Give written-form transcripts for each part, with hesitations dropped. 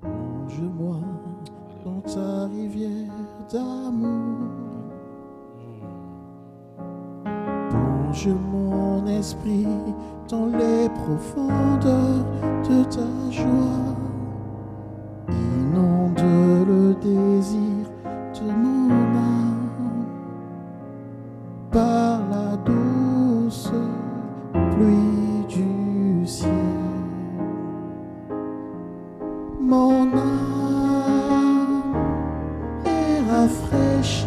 Plonge-moi dans ta rivière d'amour. Plonge mon esprit dans les profondeurs de ta joie. Inonde le désir de mon âme par la douce pluie du ciel. Mon âme est rafraîchie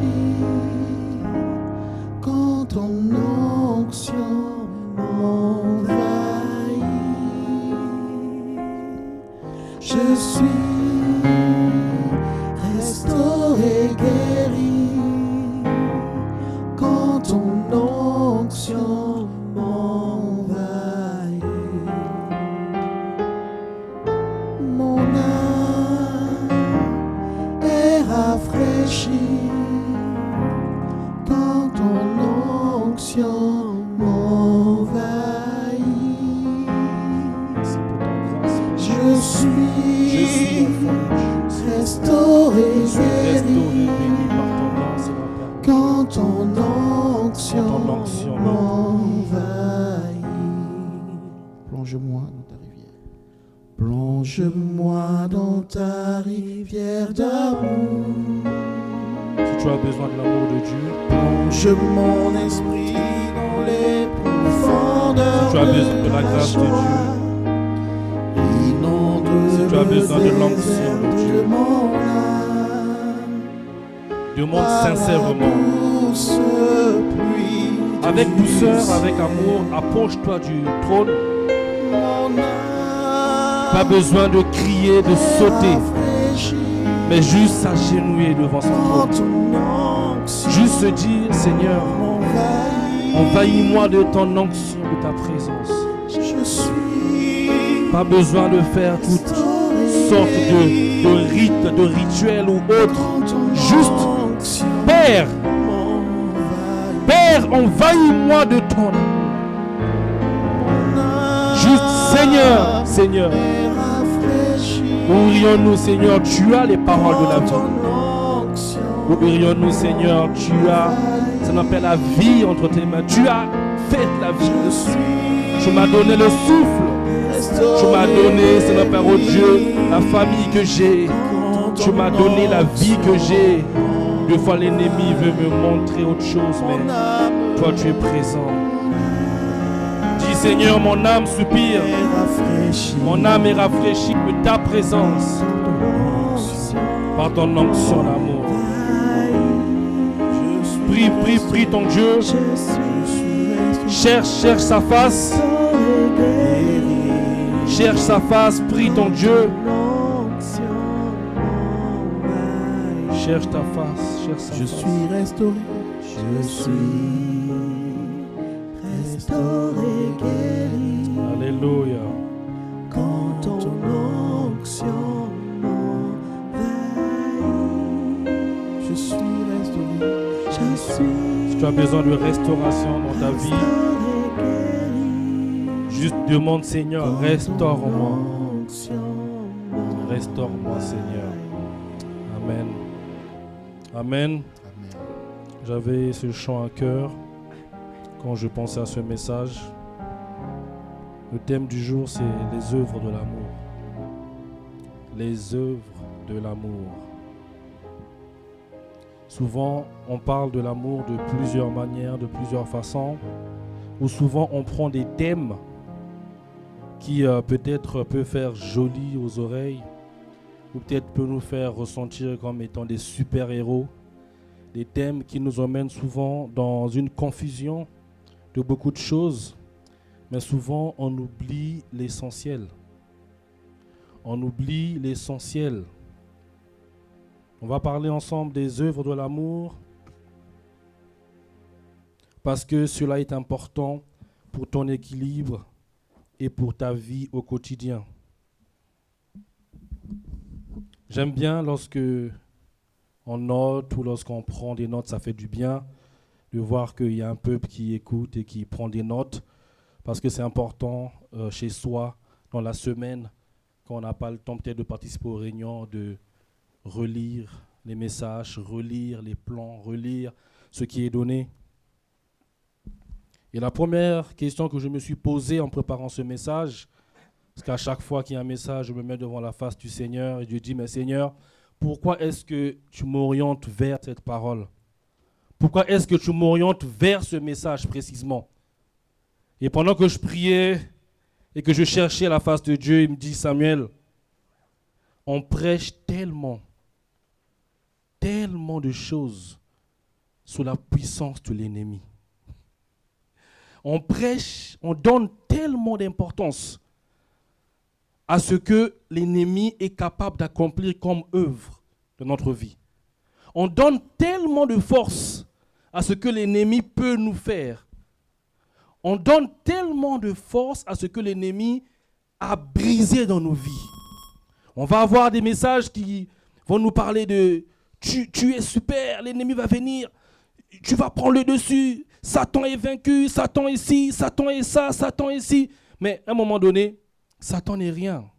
quand ton onction m'envahit. Je suis restauré, guéri quand ton onction m'envahit. Mon âme est rafraîchie quand ton onction m'envahit. Je suis restauré, guéri quand ton onction m'envahit. Plonge-moi dans ta rivière. Plonge-moi dans ta rivière d'amour. Si tu as besoin de l'amour de Dieu, plonge mon esprit dans les profondeurs. Si tu as besoin de la grâce de Dieu, si tu as besoin de l'onction de Dieu, demande sincèrement, avec douceur, avec amour, approche-toi du trône. Pas besoin de crier, de sauter, mais juste s'agenouiller devant son trône. Juste se dire, Seigneur, envahis-moi de ton onction, de ta présence. Pas besoin de faire toutes sortes de rites, de rituels ou autres. Juste, Père, envahis-moi de ton. Juste, Seigneur, ouvrions-nous, Seigneur, tu as les paroles de la vie. Ouvrions-nous, Seigneur, tu as, ça s'appelle la vie entre tes mains. Tu as fait la vie. Tu m'as donné le souffle. Tu m'as donné, Seigneur Père, oh Dieu, la famille que j'ai. Tu m'as donné la vie que j'ai. Deux fois l'ennemi veut me montrer autre chose, mais toi tu es présent. Dis Seigneur, mon âme soupire. Mon âme est rafraîchie de ta présence. Par ton onction d'amour. Prie ton Dieu. Cherche sa face. Cherche sa face, prie ton Dieu. Cherche ta face, cherche sa face. Je suis restauré, guéri. Alléluia. Quand ton onction m'envahit. Je suis restauré, Si tu as besoin de restauration dans ta vie, juste demande, Seigneur, restaure-moi. Restaure-moi, Seigneur. Amen. Amen. J'avais ce chant à cœur quand je pensais à ce message. Le thème du jour, c'est les œuvres de l'amour. Les œuvres de l'amour. Souvent, on parle de l'amour de plusieurs manières, de plusieurs façons, ou souvent on prend des thèmes qui peut-être peut faire joli aux oreilles, ou peut-être peut nous faire ressentir comme étant des super-héros, des thèmes qui nous emmènent souvent dans une confusion de beaucoup de choses, mais souvent on oublie l'essentiel. On oublie l'essentiel. On va parler ensemble des œuvres de l'amour parce que cela est important pour ton équilibre et pour ta vie au quotidien. J'aime bien lorsque on note ou lorsqu'on prend des notes, ça fait du bien de voir qu'il y a un peuple qui écoute et qui prend des notes parce que c'est important chez soi, dans la semaine, quand on n'a pas le temps peut-être de participer aux réunions, de relire les messages, relire les plans, relire ce qui est donné. Et la première question que je me suis posée en préparant ce message, parce qu'à chaque fois qu'il y a un message, je me mets devant la face du Seigneur et je dis, mais Seigneur, pourquoi est-ce que tu m'orientes vers cette parole? Pourquoi est-ce que tu m'orientes vers ce message précisément? Et pendant que je priais et que je cherchais la face de Dieu, il me dit, Samuel, on prêche tellement de choses sous la puissance de l'ennemi. On prêche, on donne tellement d'importance à ce que l'ennemi est capable d'accomplir comme œuvre de notre vie. On donne tellement de force à ce que l'ennemi peut nous faire. On donne tellement de force à ce que l'ennemi a brisé dans nos vies. On va avoir des messages qui vont nous parler de « tu es super, l'ennemi va venir, tu vas prendre le dessus, Satan est vaincu, Satan est ci, Satan est ça, Satan est ci. » Mais à un moment donné, Satan n'est rien.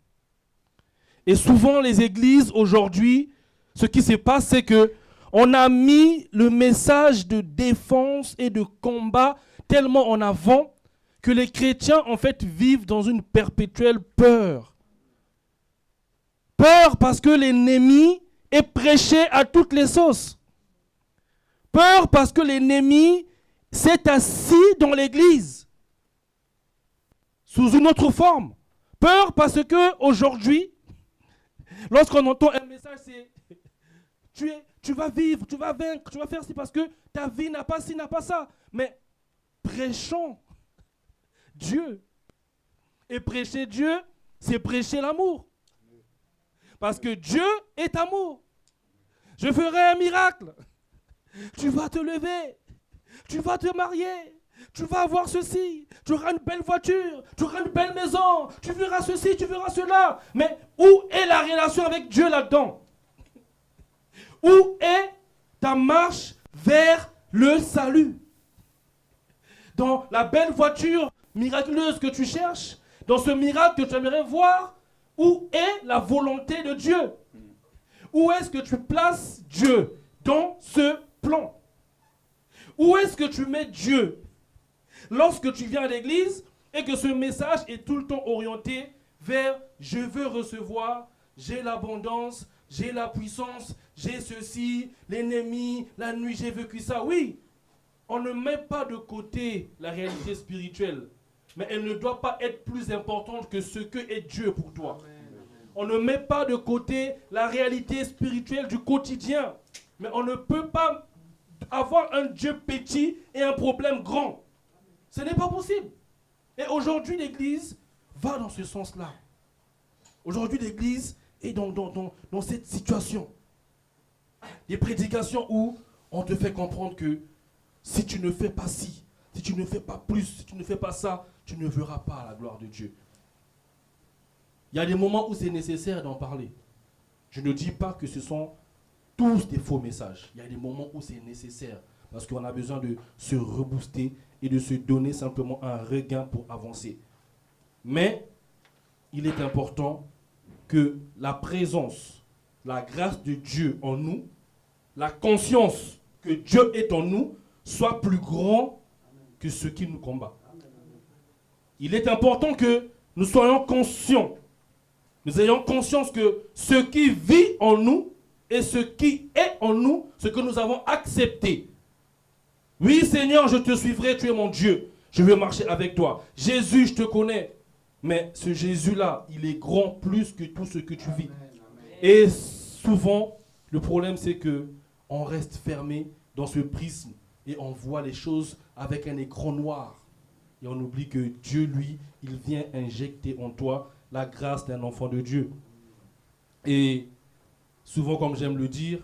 Et souvent, les églises, aujourd'hui, ce qui se passe, c'est qu'on a mis le message de défense et de combat tellement en avant que les chrétiens, en fait, vivent dans une perpétuelle peur. Peur parce que l'ennemi est prêché à toutes les sauces. Peur parce que l'ennemi s'est assis dans l'église sous une autre forme. Peur parce que aujourd'hui, lorsqu'on entend un message, c'est tu vas vivre, tu vas vaincre, tu vas faire ci parce que ta vie n'a pas ci, n'a pas ça. Mais prêchons Dieu. Et prêcher Dieu, c'est prêcher l'amour. Parce que Dieu est amour. Je ferai un miracle. Tu vas te lever. Tu vas te marier. Tu vas avoir ceci. Tu auras une belle voiture. Tu auras une belle maison. Tu verras ceci, tu verras cela. Mais où est la relation avec Dieu là-dedans? Où est ta marche vers le salut? Dans la belle voiture miraculeuse que tu cherches, dans ce miracle que tu aimerais voir, où est la volonté de Dieu? Où est-ce que tu places Dieu dans ce plan? Où est-ce que tu mets Dieu? Lorsque tu viens à l'église et que ce message est tout le temps orienté vers « je veux recevoir, j'ai l'abondance, j'ai la puissance, j'ai ceci, l'ennemi, la nuit, j'ai vécu ça ». Oui, on ne met pas de côté la réalité spirituelle, mais elle ne doit pas être plus importante que ce que est Dieu pour toi. On ne met pas de côté la réalité spirituelle du quotidien, mais on ne peut pas avoir un Dieu petit et un problème grand. Ce n'est pas possible. Et aujourd'hui, l'Église va dans ce sens-là. Aujourd'hui, l'Église est dans cette situation. Des prédications où on te fait comprendre que si tu ne fais pas ci, si tu ne fais pas plus, si tu ne fais pas ça, tu ne verras pas la gloire de Dieu. Il y a des moments où c'est nécessaire d'en parler. Je ne dis pas que ce sont tous des faux messages. Il y a des moments où c'est nécessaire parce qu'on a besoin de se rebooster et de se donner simplement un regain pour avancer. Mais il est important que la présence, la grâce de Dieu en nous, la conscience que Dieu est en nous, soit plus grand que ce qui nous combat. Il est important que nous soyons conscients, nous ayons conscience que ce qui vit en nous et ce qui est en nous, ce que nous avons accepté. Oui, Seigneur, je te suivrai, tu es mon Dieu. Je veux marcher avec toi. Jésus, je te connais. Mais ce Jésus-là, il est grand plus que tout ce que tu vis. Et souvent, le problème, c'est que on reste fermé dans ce prisme et on voit les choses avec un écran noir. Et on oublie que Dieu, lui, il vient injecter en toi la grâce d'un enfant de Dieu. Et souvent, comme j'aime le dire,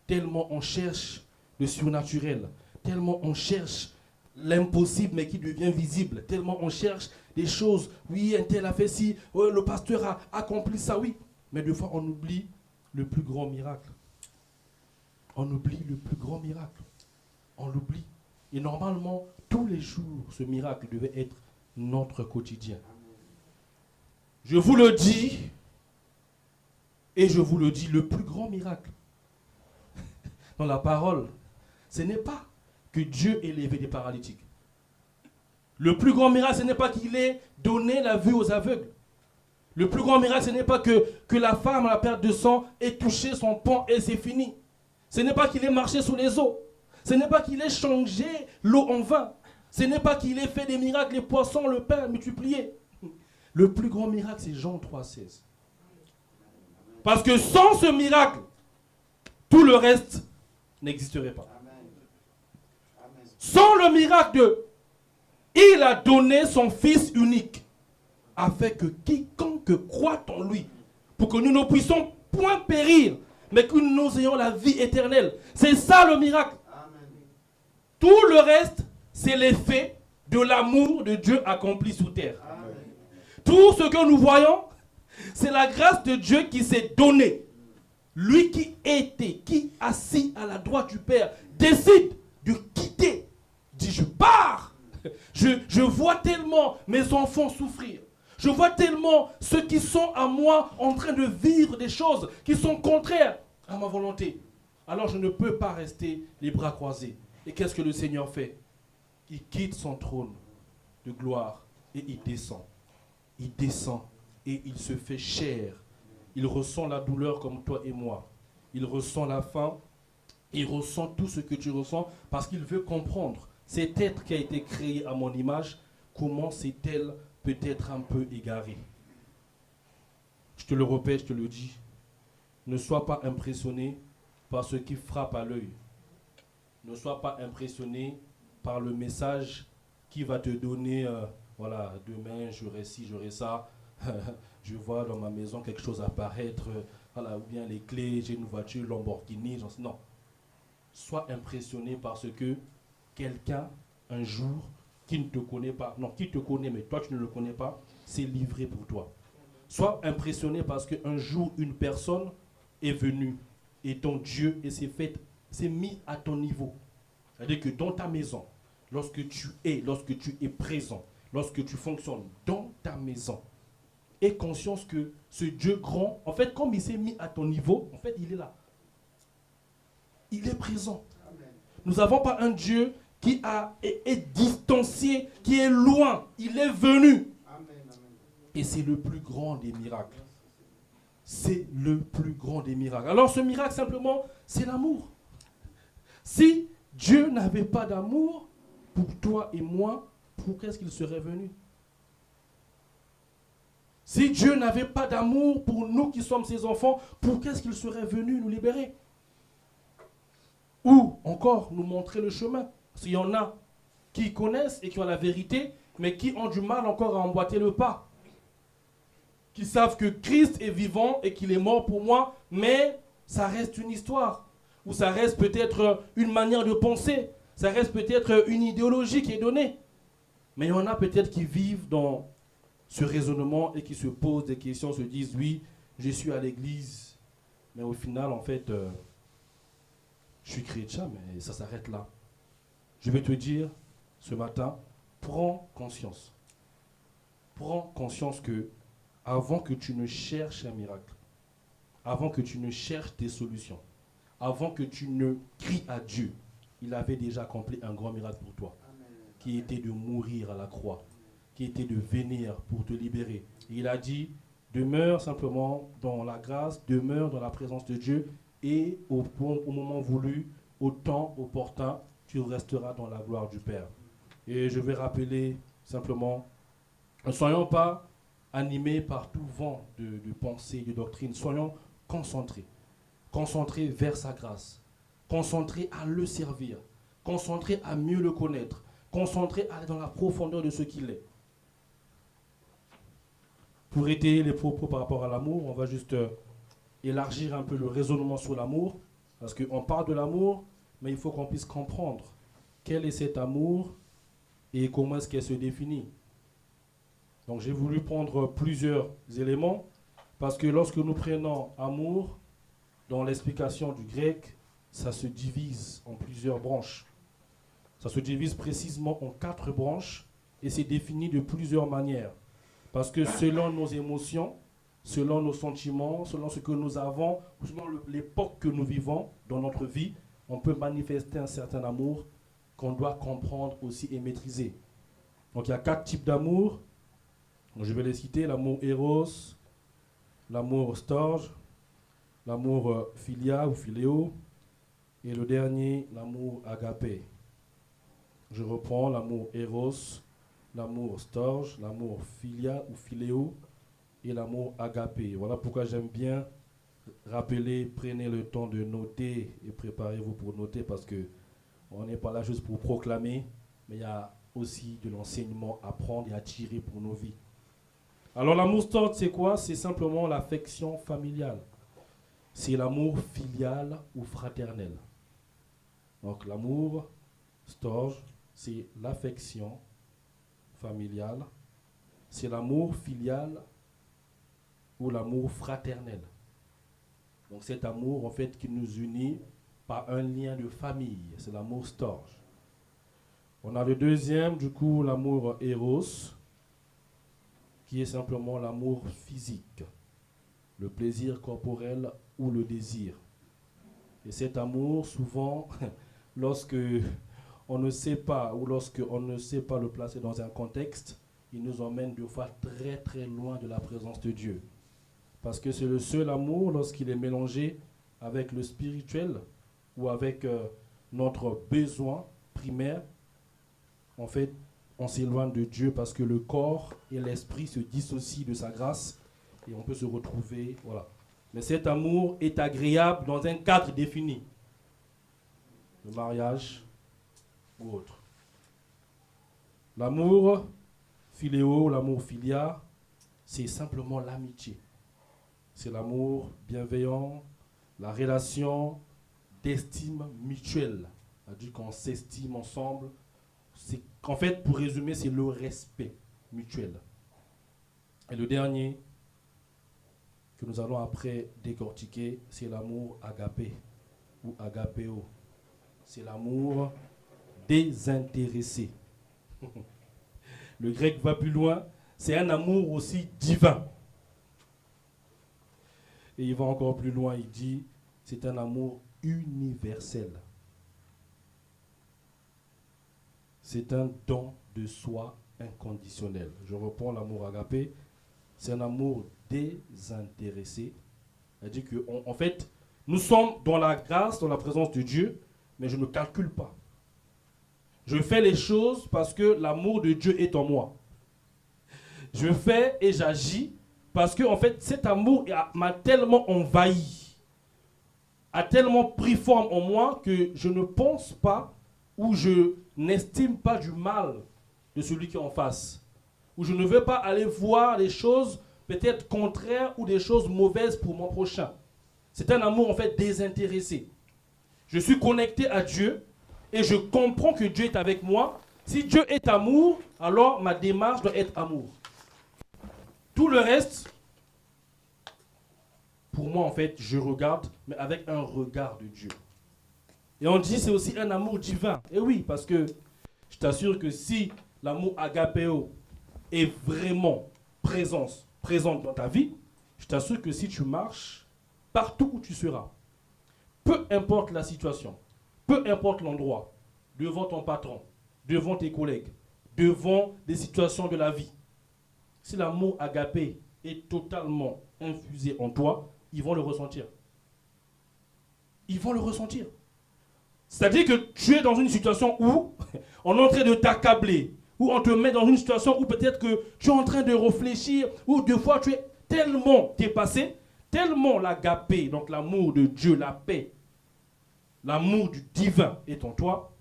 tellement on cherche le surnaturel, tellement on cherche l'impossible mais qui devient visible, tellement on cherche des choses, oui, un tel a fait ci, ouais, le pasteur a accompli ça, oui. Mais des fois, on oublie le plus grand miracle. On oublie le plus grand miracle. On l'oublie. Et normalement, tous les jours, ce miracle devait être notre quotidien. Je vous le dis, Et je vous le dis, le plus grand miracle dans la parole, ce n'est pas que Dieu ait levé des paralytiques. Le plus grand miracle, ce n'est pas qu'il ait donné la vue aux aveugles. Le plus grand miracle, ce n'est pas que la femme à la perte de sang ait touché son pan et c'est fini. Ce n'est pas qu'il ait marché sous les eaux. Ce n'est pas qu'il ait changé l'eau en vin. Ce n'est pas qu'il ait fait des miracles, les poissons, le pain multiplié. Le plus grand miracle, c'est Jean 3,16. Parce que sans ce miracle, tout le reste n'existerait pas. Sans le miracle de il a donné son Fils unique, afin que quiconque croit en lui, pour que nous ne puissions point périr, mais que nous ayons la vie éternelle. C'est ça le miracle. Amen. Tout le reste, c'est l'effet de l'amour de Dieu accompli sur terre. Amen. Tout ce que nous voyons, c'est la grâce de Dieu qui s'est donnée. Lui qui était, qui assis à la droite du Père, décide de quitter. Dit, je pars. Je vois tellement mes enfants souffrir. Je vois tellement ceux qui sont à moi en train de vivre des choses qui sont contraires à ma volonté. Alors je ne peux pas rester les bras croisés. Et qu'est-ce que le Seigneur fait? Il quitte son trône de gloire et il descend. Il descend et il se fait chair. Il ressent la douleur comme toi et moi. Il ressent la faim. Il ressent tout ce que tu ressens parce qu'il veut comprendre. Cet être qui a été créé à mon image, comment s'est-elle peut-être un peu égarée? Je te le répète, je te le dis. Ne sois pas impressionné par ce qui frappe à l'œil. Ne sois pas impressionné par le message qui va te donner, voilà, demain j'aurai ci, j'aurai ça. Je vois dans ma maison quelque chose apparaître, voilà, ou bien les clés, j'ai une voiture Lamborghini. Non. Sois impressionné par ce que quelqu'un, un jour, qui ne te connaît pas, non, qui te connaît, mais toi tu ne le connais pas, s'est livré pour toi. Sois impressionné parce qu'un jour, une personne est venue et ton Dieu s'est mis à ton niveau. C'est-à-dire que dans ta maison, lorsque tu es présent, lorsque tu fonctionnes dans ta maison, aie conscience que ce Dieu grand, en fait, comme il s'est mis à ton niveau, en fait, il est là. Il est présent. Amen. Nous n'avons pas un Dieu qui est distancié, qui est loin. Il est venu. Amen. Et c'est le plus grand des miracles. C'est le plus grand des miracles. Alors ce miracle, simplement, c'est l'amour. Si Dieu n'avait pas d'amour pour toi et moi, pourquoi est-ce qu'il serait venu? Si Dieu n'avait pas d'amour pour nous qui sommes ses enfants, pourquoi est-ce qu'il serait venu nous libérer? Ou encore nous montrer le chemin. S'il y en a qui connaissent et qui ont la vérité, mais qui ont du mal encore à emboîter le pas. Qui savent que Christ est vivant et qu'il est mort pour moi, mais ça reste une histoire. Ou ça reste peut-être une manière de penser. Ça reste peut-être une idéologie qui est donnée. Mais il y en a peut-être qui vivent dans ce raisonnement et qui se posent des questions, se disent, oui, je suis à l'église, mais au final, en fait, je suis chrétien, mais ça s'arrête là. Je vais te dire, ce matin, prends conscience. Prends conscience que, avant que tu ne cherches un miracle, avant que tu ne cherches des solutions, avant que tu ne cries à Dieu, il avait déjà accompli un grand miracle pour toi, qui était de mourir à la croix, qui était de venir pour te libérer. Et il a dit, demeure simplement dans la grâce, demeure dans la présence de Dieu, et au moment voulu, au temps opportun, tu resteras dans la gloire du Père. Et je vais rappeler simplement, ne soyons pas animés par tout vent de pensée, de doctrine, soyons concentrés. Concentrés vers sa grâce, concentrés à le servir, concentrés à mieux le connaître, concentrés à aller dans la profondeur de ce qu'il est. Pour étayer les propos par rapport à l'amour, on va juste élargir un peu le raisonnement sur l'amour, parce qu'on parle de l'amour, mais il faut qu'on puisse comprendre quel est cet amour et comment est-ce qu'elle se définit. Donc j'ai voulu prendre plusieurs éléments, parce que lorsque nous prenons amour, dans l'explication du grec, ça se divise en plusieurs branches. Ça se divise précisément en 4 branches, et c'est défini de plusieurs manières. Parce que selon nos émotions, selon nos sentiments, selon ce que nous avons, selon l'époque que nous vivons dans notre vie, on peut manifester un certain amour qu'on doit comprendre aussi et maîtriser. Donc il y a 4 types d'amour. Je vais les citer: l'amour Eros, l'amour Storge, l'amour Philia ou Philéo, et le dernier, l'amour Agapé. Je reprends: l'amour Eros, l'amour Storge, l'amour Philia ou Philéo, et l'amour Agapé. Voilà pourquoi j'aime bien rappeler, prenez le temps de noter et préparez-vous pour noter, parce que on n'est pas là juste pour proclamer, mais il y a aussi de l'enseignement à prendre et à tirer pour nos vies. Alors l'amour Storge, c'est quoi? C'est simplement l'affection familiale. C'est l'amour filial ou fraternel. Donc l'amour Storge, c'est l'affection familiale. C'est l'amour filial ou l'amour fraternel. Donc cet amour, en fait, qui nous unit par un lien de famille. C'est l'amour Storge. On a le deuxième, du coup, l'amour Eros, qui est simplement l'amour physique, le plaisir corporel ou le désir. Et cet amour, souvent, lorsque on ne sait pas, ou lorsque on ne sait pas le placer dans un contexte, il nous emmène des fois très très loin de la présence de Dieu. Parce que c'est le seul amour, lorsqu'il est mélangé avec le spirituel ou avec notre besoin primaire, en fait, on s'éloigne de Dieu, parce que le corps et l'esprit se dissocient de sa grâce et on peut se retrouver, voilà. Mais cet amour est agréable dans un cadre défini. Le mariage ou autre. L'amour philéo, l'amour philia, c'est simplement l'amitié. C'est l'amour bienveillant, la relation d'estime mutuelle. C'est-à-dire qu'on s'estime ensemble. En fait, pour résumer, c'est le respect mutuel. Et le dernier, que nous allons après décortiquer, c'est l'amour agapé ou agapéo. C'est l'amour désintéressé. Le grec va plus loin, c'est un amour aussi divin. Et il va encore plus loin, il dit, c'est un amour universel. C'est un don de soi inconditionnel. Je reprends l'amour agapé. C'est un amour désintéressé. C'est-à-dire qu'en fait, nous sommes dans la grâce, dans la présence de Dieu, mais je ne calcule pas. Je fais les choses parce que l'amour de Dieu est en moi. Je fais et j'agis parce que, en fait, cet amour m'a tellement envahi, a tellement pris forme en moi que je ne pense pas ou je n'estime pas du mal de celui qui est en face. Ou je ne veux pas aller voir les choses peut-être contraires ou des choses mauvaises pour mon prochain. C'est un amour en fait désintéressé. Je suis connecté à Dieu et je comprends que Dieu est avec moi. Si Dieu est amour, alors ma démarche doit être amour. Tout le reste, pour moi en fait, je regarde, mais avec un regard de Dieu. Et on dit c'est aussi un amour divin. Et oui, parce que je t'assure que si l'amour agapéo est vraiment présente dans ta vie, je t'assure que si tu marches partout où tu seras, peu importe la situation, peu importe l'endroit, devant ton patron, devant tes collègues, devant des situations de la vie, si l'amour agapé est totalement infusé en toi, ils vont le ressentir. Ils vont le ressentir. C'est-à-dire que tu es dans une situation où on est en train de t'accabler, où on te met dans une situation où peut-être que tu es en train de réfléchir, où deux fois tu es tellement dépassé, tellement l'agapé, donc l'amour de Dieu, la paix, l'amour du divin est en toi.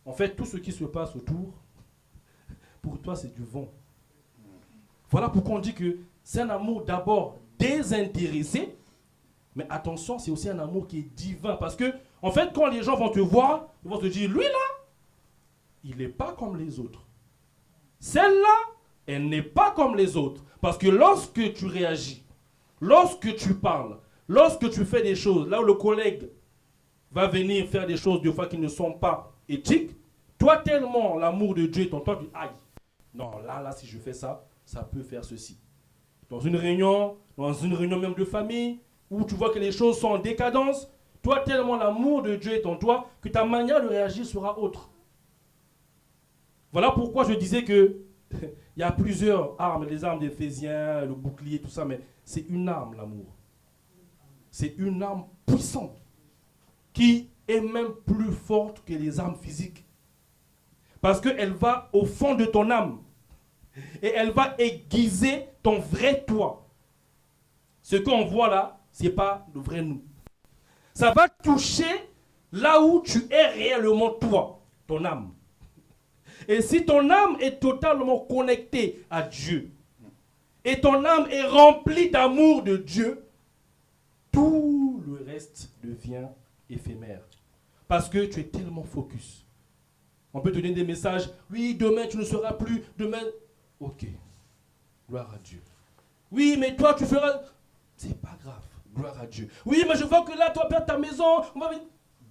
En fait, tout ce qui se passe autour, pour toi, c'est du vent. Voilà pourquoi on dit que c'est un amour d'abord désintéressé, mais attention, c'est aussi un amour qui est divin. Parce que, en fait, quand les gens vont te voir, ils vont te dire, lui là, il n'est pas comme les autres. Celle-là, elle n'est pas comme les autres. Parce que lorsque tu réagis, lorsque tu parles, lorsque tu fais des choses, là où le collègue va venir faire des choses des fois qui ne sont pas éthiques, toi tellement l'amour de Dieu est en toi, tu dis, aïe, non, là, si je fais ça, ça peut faire ceci. dans une réunion même de famille, où tu vois que les choses sont en décadence, toi, tellement l'amour de Dieu est en toi, que ta manière de réagir sera autre. Voilà pourquoi je disais que il y a plusieurs armes, les armes d'Éphésiens, le bouclier, tout ça, mais c'est une arme, l'amour. C'est une arme puissante, qui est même plus forte que les armes physiques. Parce qu'elle va au fond de ton âme. Et elle va aiguiser ton vrai toi. Ce qu'on voit là, ce n'est pas le vrai nous. Ça va toucher là où tu es réellement toi, ton âme. Et si ton âme est totalement connectée à Dieu, et ton âme est remplie d'amour de Dieu, tout le reste devient éphémère. Parce que tu es tellement focus. On peut te donner des messages, oui, demain tu ne seras plus, demain... Ok, gloire à Dieu. Oui, mais toi tu feras... C'est pas grave, gloire à Dieu. Oui, mais je vois que là, tu vas perdre ta maison.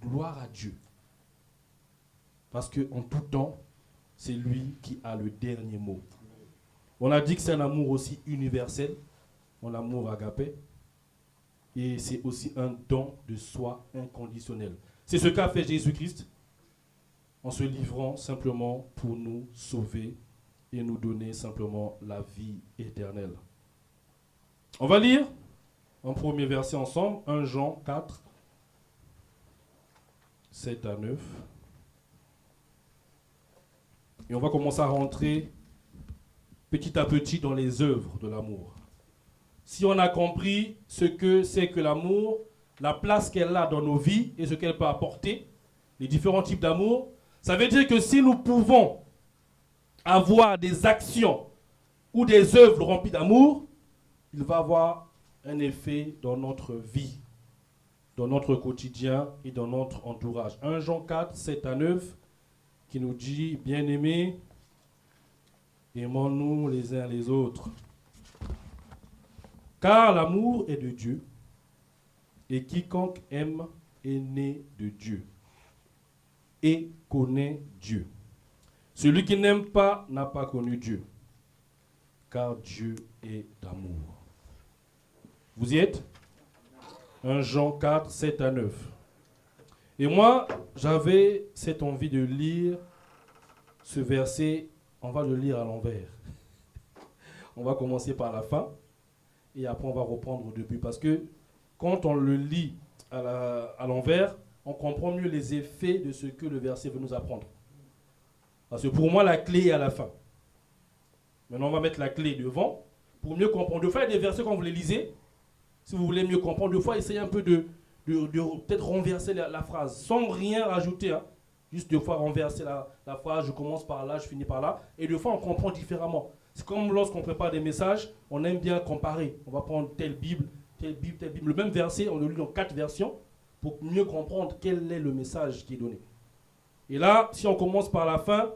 Gloire à Dieu. Parce qu'en tout temps, c'est lui qui a le dernier mot. On a dit que c'est un amour aussi universel, un amour agapé. Et c'est aussi un don de soi inconditionnel. C'est ce qu'a fait Jésus-Christ en se livrant simplement pour nous sauver et nous donner simplement la vie éternelle. On va lire un premier verset ensemble, 1 Jean 4, 7 à 9. Et on va commencer à rentrer petit à petit dans les œuvres de l'amour. Si on a compris ce que c'est que l'amour, la place qu'elle a dans nos vies et ce qu'elle peut apporter, les différents types d'amour, ça veut dire que si nous pouvons avoir des actions ou des œuvres remplies d'amour, il va avoir un effet dans notre vie, dans notre quotidien et dans notre entourage. 1 Jean 4, 7 à 9, qui nous dit, bien-aimés, aimons-nous les uns les autres. Car l'amour est de Dieu, et quiconque aime est né de Dieu, et connaît Dieu. Celui qui n'aime pas n'a pas connu Dieu, car Dieu est d'amour. Vous y êtes? 1 Jean 4, 7 à 9. Et moi, j'avais cette envie de lire ce verset. On va le lire à l'envers. On va commencer par la fin. Et après, on va reprendre au début. Parce que quand on le lit à l'envers, on comprend mieux les effets de ce que le verset veut nous apprendre. Parce que pour moi, la clé est à la fin. Maintenant, on va mettre la clé devant pour mieux comprendre. Deux fois, il y a des versets quand vous les lisez. Si vous voulez mieux comprendre, deux fois, essayez un peu de peut-être renverser la phrase, sans rien rajouter. Hein. Juste deux fois renverser la phrase, je commence par là, je finis par là. Et deux fois, on comprend différemment. C'est comme lorsqu'on prépare des messages, on aime bien comparer. On va prendre telle Bible, telle Bible, telle Bible. Le même verset, on le lit dans 4 versions pour mieux comprendre quel est le message qui est donné. Et là, si on commence par la fin,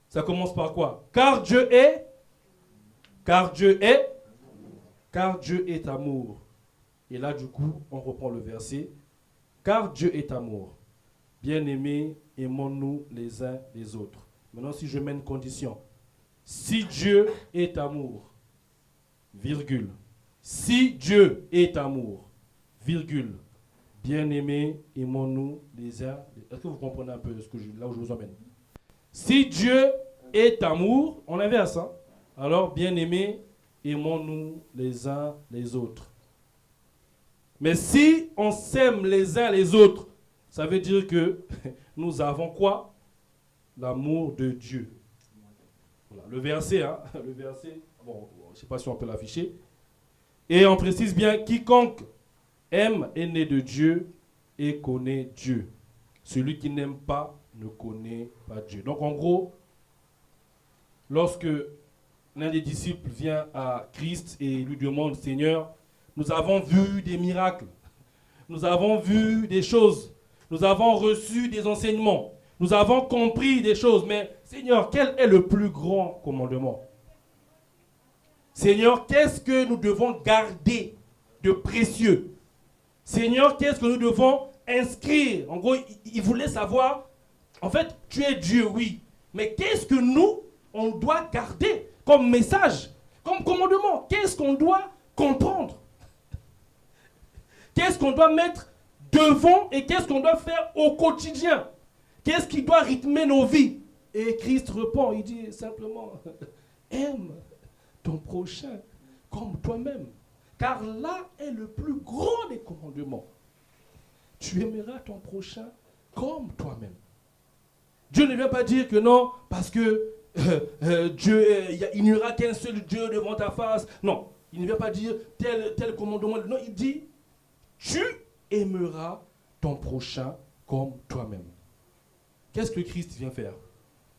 ça commence par quoi? Car Dieu est amour. Et là, du coup, on reprend le verset. Car Dieu est amour. Bien-aimés, aimons-nous les uns les autres. Maintenant, si je mets une condition. Si Dieu est amour, virgule. Si Dieu est amour, virgule. Bien-aimés, aimons-nous les uns. Est-ce que vous comprenez un peu là où je vous emmène? Si Dieu est amour, on inverse, hein? Alors, bien-aimés, aimons-nous les uns les autres. Mais si on s'aime les uns les autres, ça veut dire que nous avons quoi? L'amour de Dieu. Voilà, le verset, hein? Le verset, bon, je ne sais pas si on peut l'afficher. Et on précise bien, quiconque aime est né de Dieu et connaît Dieu. Celui qui n'aime pas ne connaît pas Dieu. Donc en gros, lorsque l'un des disciples vient à Christ et lui demande, Seigneur, nous avons vu des miracles, nous avons vu des choses, nous avons reçu des enseignements, nous avons compris des choses, mais Seigneur, quel est le plus grand commandement? Seigneur, qu'est-ce que nous devons garder de précieux? Seigneur, qu'est-ce que nous devons inscrire? En gros, il voulait savoir, en fait, tu es Dieu, oui, mais qu'est-ce que nous, on doit garder comme message, comme commandement. Qu'est-ce qu'on doit comprendre? Qu'est-ce qu'on doit mettre devant et qu'est-ce qu'on doit faire au quotidien? Qu'est-ce qui doit rythmer nos vies? Et Christ répond, il dit simplement, aime ton prochain comme toi-même. Car là est le plus grand des commandements. Tu aimeras ton prochain comme toi-même. Dieu ne vient pas dire que non, parce que Dieu, il n'y aura qu'un seul Dieu devant ta face. Non, il ne vient pas dire tel commandement. Non, il dit, tu aimeras ton prochain comme toi-même. Qu'est-ce que Christ vient faire?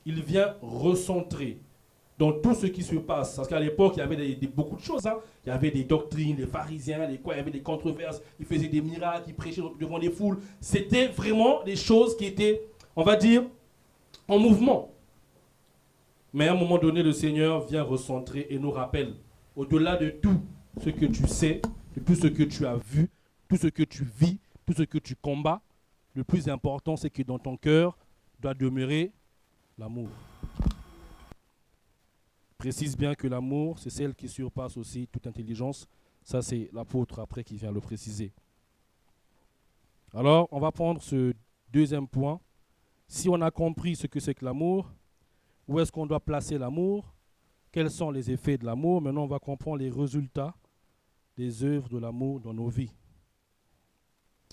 Il vient recentrer dans tout ce qui se passe. Parce qu'à l'époque, il y avait beaucoup de choses. Il y avait des doctrines, les pharisiens, il y avait des controverses. Ils faisaient des miracles, ils prêchaient devant les foules. C'était vraiment des choses qui étaient, on va dire, en mouvement. Mais à un moment donné, le Seigneur vient recentrer et nous rappelle, au-delà de tout ce que tu sais, de tout ce que tu as vu, tout ce que tu vis, tout ce que tu combats, le plus important, c'est que dans ton cœur doit demeurer l'amour. Précise bien que l'amour, c'est celle qui surpasse aussi toute intelligence. Ça, c'est l'apôtre après qui vient le préciser. Alors, on va prendre ce deuxième point. Si on a compris ce que c'est que l'amour, où est-ce qu'on doit placer l'amour, quels sont les effets de l'amour, maintenant on va comprendre les résultats des œuvres de l'amour dans nos vies.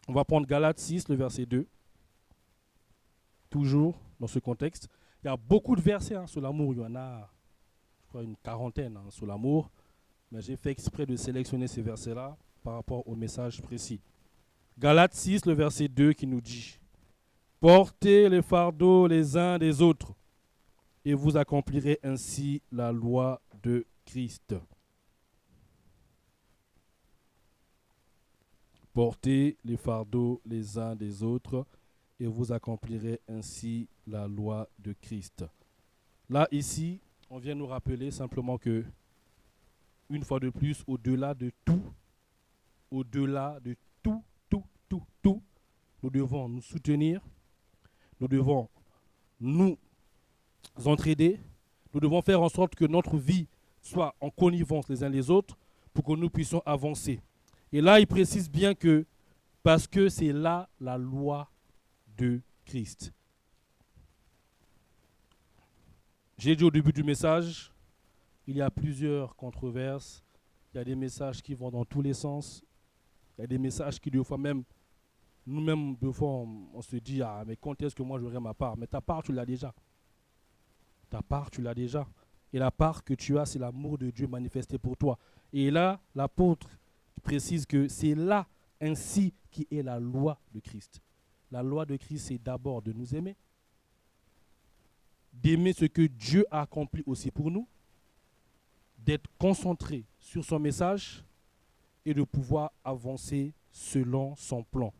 On va prendre Galates 6, le verset 2. Toujours dans ce contexte. Il y a beaucoup de versets sur l'amour. Il y en a, je crois, une quarantaine sur l'amour. Mais j'ai fait exprès de sélectionner ces versets-là par rapport au message précis. Galates 6, le verset 2 qui nous dit « Portez les fardeaux les uns des autres, et vous accomplirez ainsi la loi de Christ. » Portez les fardeaux les uns des autres, et vous accomplirez ainsi la loi de Christ. Là, ici, on vient nous rappeler simplement que, une fois de plus, au-delà de tout, nous devons nous soutenir, nous devons nous entraider, nous devons faire en sorte que notre vie soit en connivence les uns les autres pour que nous puissions avancer. Et là, il précise bien que, parce que c'est là la loi de Christ. J'ai dit au début du message, il y a plusieurs controverses, il y a des messages qui vont dans tous les sens, il y a des messages qui, des fois même, nous-mêmes, des fois, on se dit, ah, mais quand est-ce que moi j'aurai ma part? Mais ta part, tu l'as déjà. Ta part, tu l'as déjà. Et la part que tu as, c'est l'amour de Dieu manifesté pour toi. Et là, l'apôtre précise que c'est là, ainsi, qui est la loi de Christ. La loi de Christ, c'est d'abord de nous aimer, d'aimer ce que Dieu a accompli aussi pour nous, d'être concentré sur son message et de pouvoir avancer selon son plan.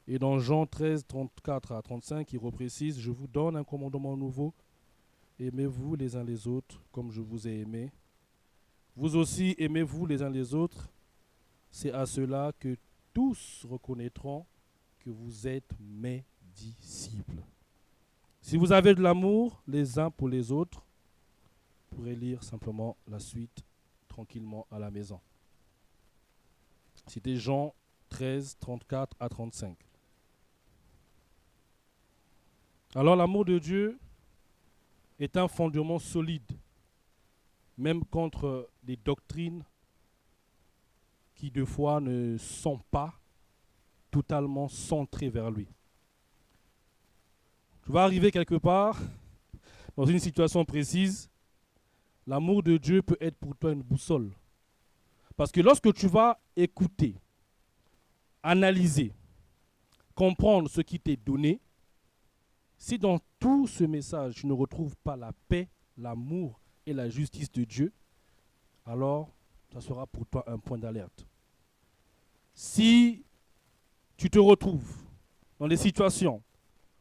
Et dans Jean 13, 34 à 35, il reprécise « Je vous donne un commandement nouveau, aimez-vous les uns les autres comme je vous ai aimé. Vous aussi aimez-vous les uns les autres, c'est à cela que tous reconnaîtront que vous êtes mes disciples. » Si vous avez de l'amour les uns pour les autres, vous pourrez lire simplement la suite tranquillement à la maison. C'était Jean 13, 34 à 35. Alors l'amour de Dieu est un fondement solide, même contre des doctrines qui de fois ne sont pas totalement centrées vers lui. Tu vas arriver quelque part, dans une situation précise, l'amour de Dieu peut être pour toi une boussole. Parce que lorsque tu vas écouter, analyser, comprendre ce qui t'est donné, si dans tout ce message, tu ne retrouves pas la paix, l'amour et la justice de Dieu, alors ça sera pour toi un point d'alerte. Si tu te retrouves dans des situations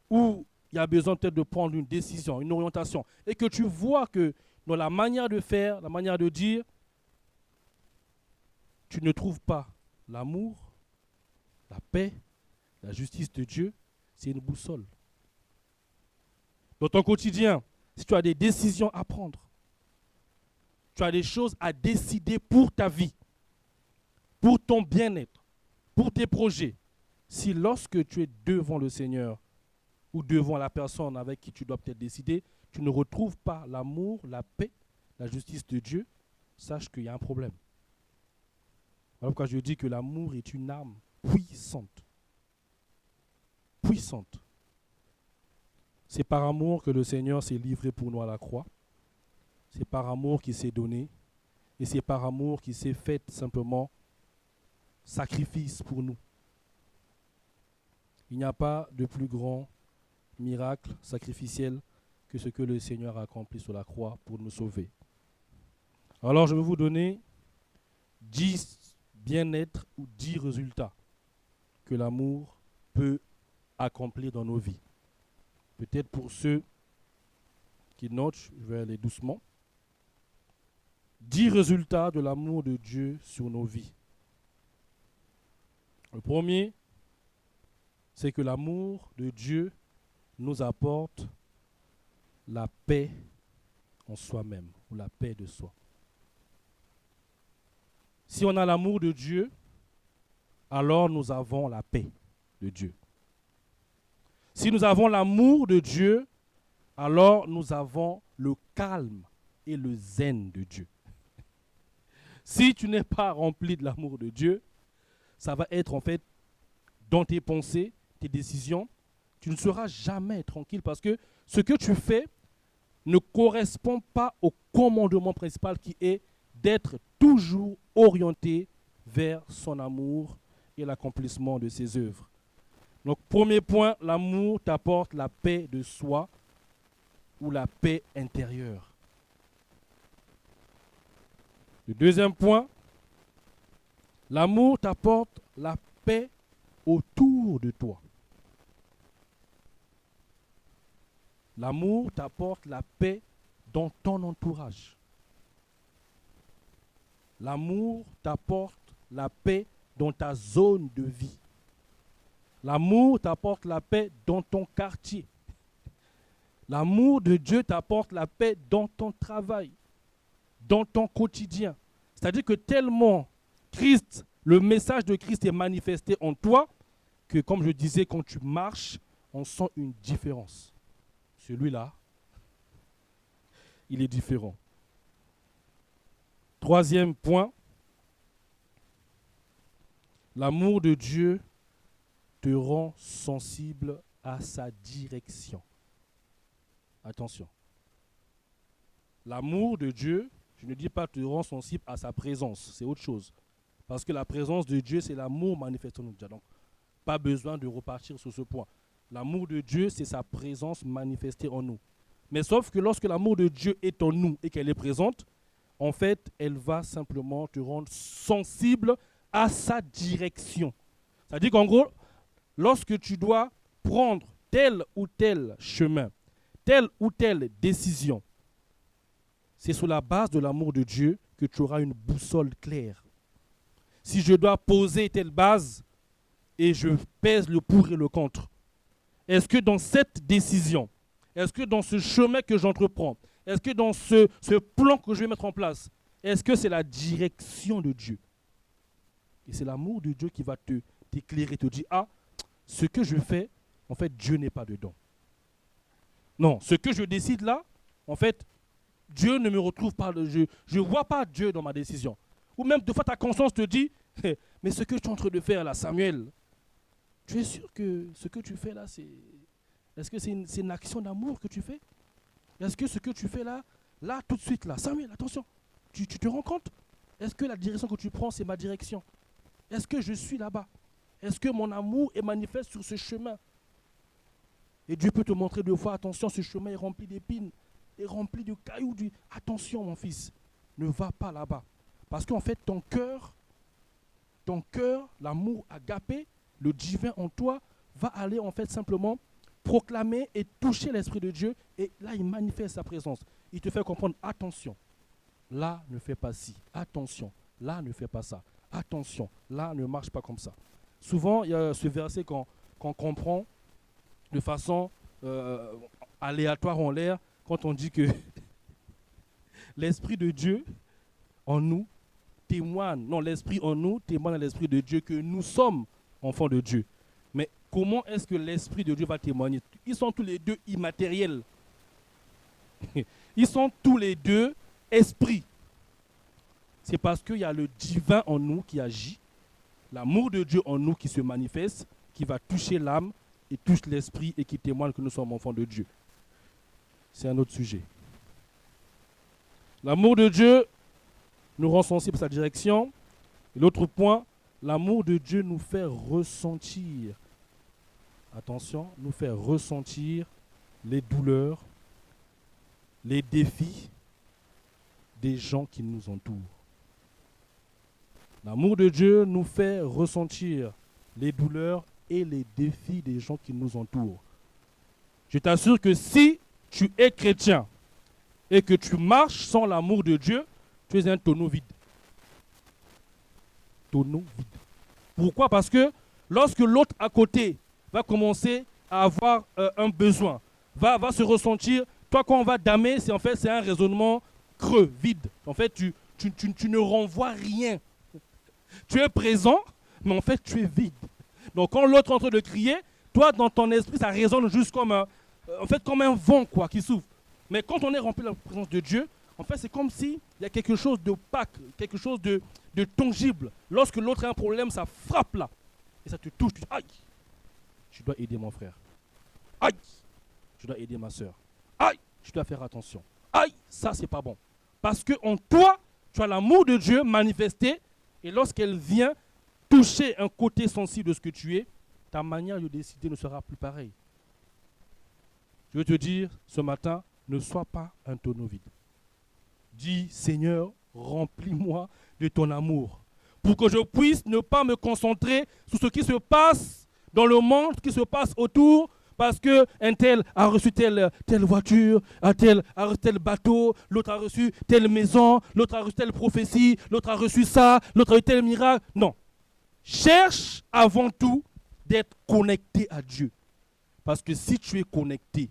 où il y a besoin peut-être de prendre une décision, une orientation, et que tu vois que dans la manière de faire, la manière de dire, tu ne trouves pas l'amour, la paix, la justice de Dieu, c'est une boussole. Dans ton quotidien, si tu as des décisions à prendre, tu as des choses à décider pour ta vie, pour ton bien-être, pour tes projets. Si lorsque tu es devant le Seigneur ou devant la personne avec qui tu dois peut-être décider, tu ne retrouves pas l'amour, la paix, la justice de Dieu, sache qu'il y a un problème. Voilà pourquoi je dis que l'amour est une arme puissante. Puissante. C'est par amour que le Seigneur s'est livré pour nous à la croix. C'est par amour qu'il s'est donné. Et c'est par amour qu'il s'est fait simplement sacrifice pour nous. Il n'y a pas de plus grand miracle sacrificiel que ce que le Seigneur a accompli sur la croix pour nous sauver. Alors je vais vous donner 10 bien-être ou 10 résultats que l'amour peut accomplir dans nos vies. Peut-être pour ceux qui notent, je vais aller doucement. 10 résultats de l'amour de Dieu sur nos vies. Le premier, c'est que l'amour de Dieu nous apporte la paix en soi-même, ou la paix de soi. Si on a l'amour de Dieu, alors nous avons la paix de Dieu. Si nous avons l'amour de Dieu, alors nous avons le calme et le zen de Dieu. Si tu n'es pas rempli de l'amour de Dieu, ça va être en fait dans tes pensées, tes décisions, tu ne seras jamais tranquille parce que ce que tu fais ne correspond pas au commandement principal qui est d'être toujours orienté vers son amour et l'accomplissement de ses œuvres. Donc, premier point, l'amour t'apporte la paix de soi ou la paix intérieure. Le deuxième point, l'amour t'apporte la paix autour de toi. L'amour t'apporte la paix dans ton entourage. L'amour t'apporte la paix dans ta zone de vie. L'amour t'apporte la paix dans ton quartier. L'amour de Dieu t'apporte la paix dans ton travail, dans ton quotidien. C'est-à-dire que tellement Christ, le message de Christ est manifesté en toi que, comme je disais, quand tu marches, on sent une différence. Celui-là, il est différent. Troisième point, l'amour de Dieu te rend sensible à sa direction. Attention. L'amour de Dieu, je ne dis pas te rend sensible à sa présence, c'est autre chose. Parce que la présence de Dieu, c'est l'amour manifesté en nous. Donc, pas besoin de repartir sur ce point. L'amour de Dieu, c'est sa présence manifestée en nous. Mais sauf que lorsque l'amour de Dieu est en nous et qu'elle est présente, en fait, elle va simplement te rendre sensible à sa direction. C'est-à-dire qu'en gros, lorsque tu dois prendre tel ou tel chemin, telle ou telle décision, c'est sur la base de l'amour de Dieu que tu auras une boussole claire. Si je dois poser telle base et je pèse le pour et le contre, est-ce que dans cette décision, est-ce que dans ce chemin que j'entreprends, est-ce que dans ce plan que je vais mettre en place, est-ce que c'est la direction de Dieu? Et c'est l'amour de Dieu qui va t'éclairer, te dire, ah, ce que je fais, en fait, Dieu n'est pas dedans. Non, ce que je décide là, en fait, Dieu ne me retrouve pas. Je ne vois pas Dieu dans ma décision. Ou même, des fois, ta conscience te dit, mais ce que tu es en train de faire là, Samuel, tu es sûr que ce que tu fais là, est-ce que c'est une action d'amour que tu fais? Est-ce que ce que tu fais là, tout de suite là, Samuel, attention, tu te rends compte? Est-ce que la direction que tu prends, c'est ma direction? Est-ce que je suis là-bas? Est-ce que mon amour est manifeste sur ce chemin? Et Dieu peut te montrer deux fois, attention, ce chemin est rempli d'épines, est rempli de cailloux. Attention mon fils, ne va pas là-bas. Parce qu'en fait, ton cœur, l'amour agapé, le divin en toi, va aller en fait simplement proclamer et toucher l'Esprit de Dieu. Et là, il manifeste sa présence. Il te fait comprendre, attention, là, ne fais pas ci. Attention, là, ne fais pas ça. Attention, là, ne marche pas comme ça. Souvent, il y a ce verset qu'on comprend de façon aléatoire en l'air, quand on dit que l'Esprit de Dieu en nous témoigne, non, l'esprit en nous témoigne à l'esprit de Dieu que nous sommes enfants de Dieu. Mais comment est-ce que l'esprit de Dieu va témoigner? Ils sont tous les deux immatériels. Ils sont tous les deux esprits. C'est parce qu'il y a le divin en nous qui agit, l'amour de Dieu en nous qui se manifeste, qui va toucher l'âme et touche l'esprit et qui témoigne que nous sommes enfants de Dieu. C'est un autre sujet. L'amour de Dieu nous rend sensibles à sa direction. Et l'autre point, l'amour de Dieu nous fait ressentir, attention, nous fait ressentir les douleurs, les défis des gens qui nous entourent. L'amour de Dieu nous fait ressentir les douleurs et les défis des gens qui nous entourent. Je t'assure que si tu es chrétien et que tu marches sans l'amour de Dieu, tu es un tonneau vide. Tonneau vide. Pourquoi? Parce que lorsque l'autre à côté va commencer à avoir un besoin, va se ressentir, toi quand on va damer, c'est un raisonnement creux, vide. En fait, tu ne renvoies rien. Tu es présent, mais en fait, tu es vide. Donc, quand l'autre est en train de crier, toi, dans ton esprit, ça résonne juste comme un vent quoi, qui souffle. Mais quand on est rempli de la présence de Dieu, en fait, c'est comme s'il y a quelque chose d'opaque, quelque chose de tangible. Lorsque l'autre a un problème, ça frappe là. Et ça te touche. Tu dis, aïe, je dois aider mon frère. Aïe, je dois aider ma soeur. Aïe, je dois faire attention. Aïe, ça, c'est pas bon. Parce qu'en toi, tu as l'amour de Dieu manifesté. Et lorsqu'elle vient toucher un côté sensible de ce que tu es, ta manière de décider ne sera plus pareille. Je veux te dire, ce matin, ne sois pas un tonneau vide. Dis, Seigneur, remplis-moi de ton amour, pour que je puisse ne pas me concentrer sur ce qui se passe dans le monde, ce qui se passe autour, parce qu'un tel a reçu telle voiture, un tel a reçu tel bateau, l'autre a reçu telle maison, l'autre a reçu telle prophétie, l'autre a reçu ça, l'autre a eu tel miracle. Non. Cherche avant tout d'être connecté à Dieu. Parce que si tu es connecté,